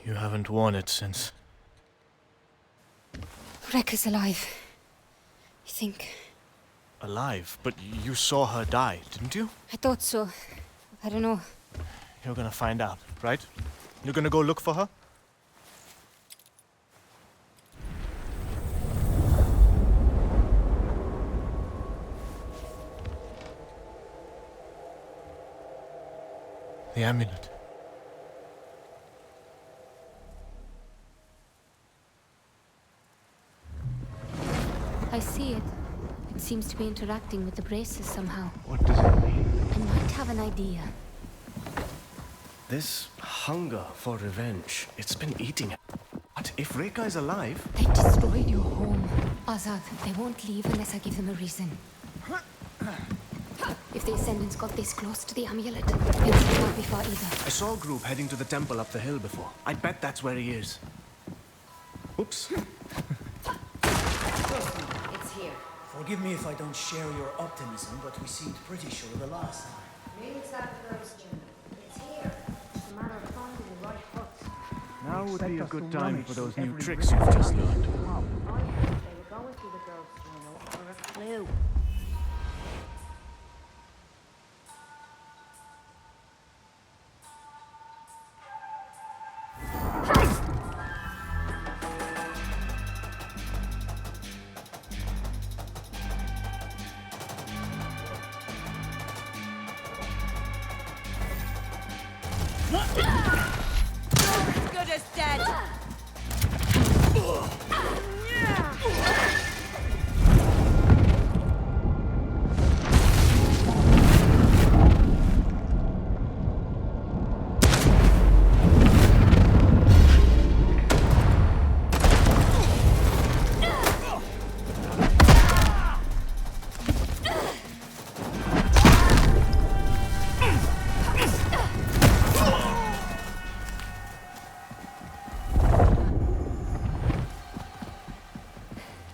You haven't worn it since. Rekha's alive. You think? Alive? But you saw her die, didn't you? I thought so. I don't know. You're gonna find out, right? You're gonna go look for her? The amulet. I see it. It seems to be interacting with the braces somehow. What does it mean? I might have an idea. This hunger for revenge, it's been eating it. What? If Rekka is alive? They destroyed your home. Azad, they won't leave unless I give them a reason. If the Ascendants got this close to the amulet, it can't be far either. I saw a group heading to the temple up the hill before. I bet that's where he is. Oops. It's here. Forgive me if I don't share your optimism, but we seemed pretty sure the last time. It's here. It's a matter of finding the right hooks. Now would be a good time for those new tricks you've just learned. I heard they were going through the girls' tunnel for a clue. As good as dead.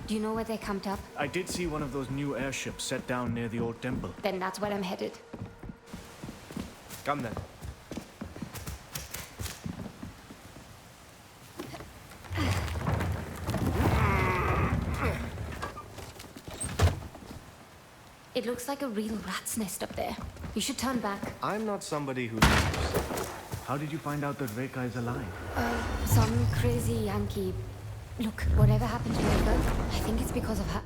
Do you know where they camped up? I did see one of those new airships set down near the old temple. Then that's where I'm headed. Come then. It looks like a real rat's nest up there. You should turn back. I'm not somebody who knows. How did you find out that Rekka is alive? Some crazy Yankee. Look, whatever happened to Rekka, I think it's because of her.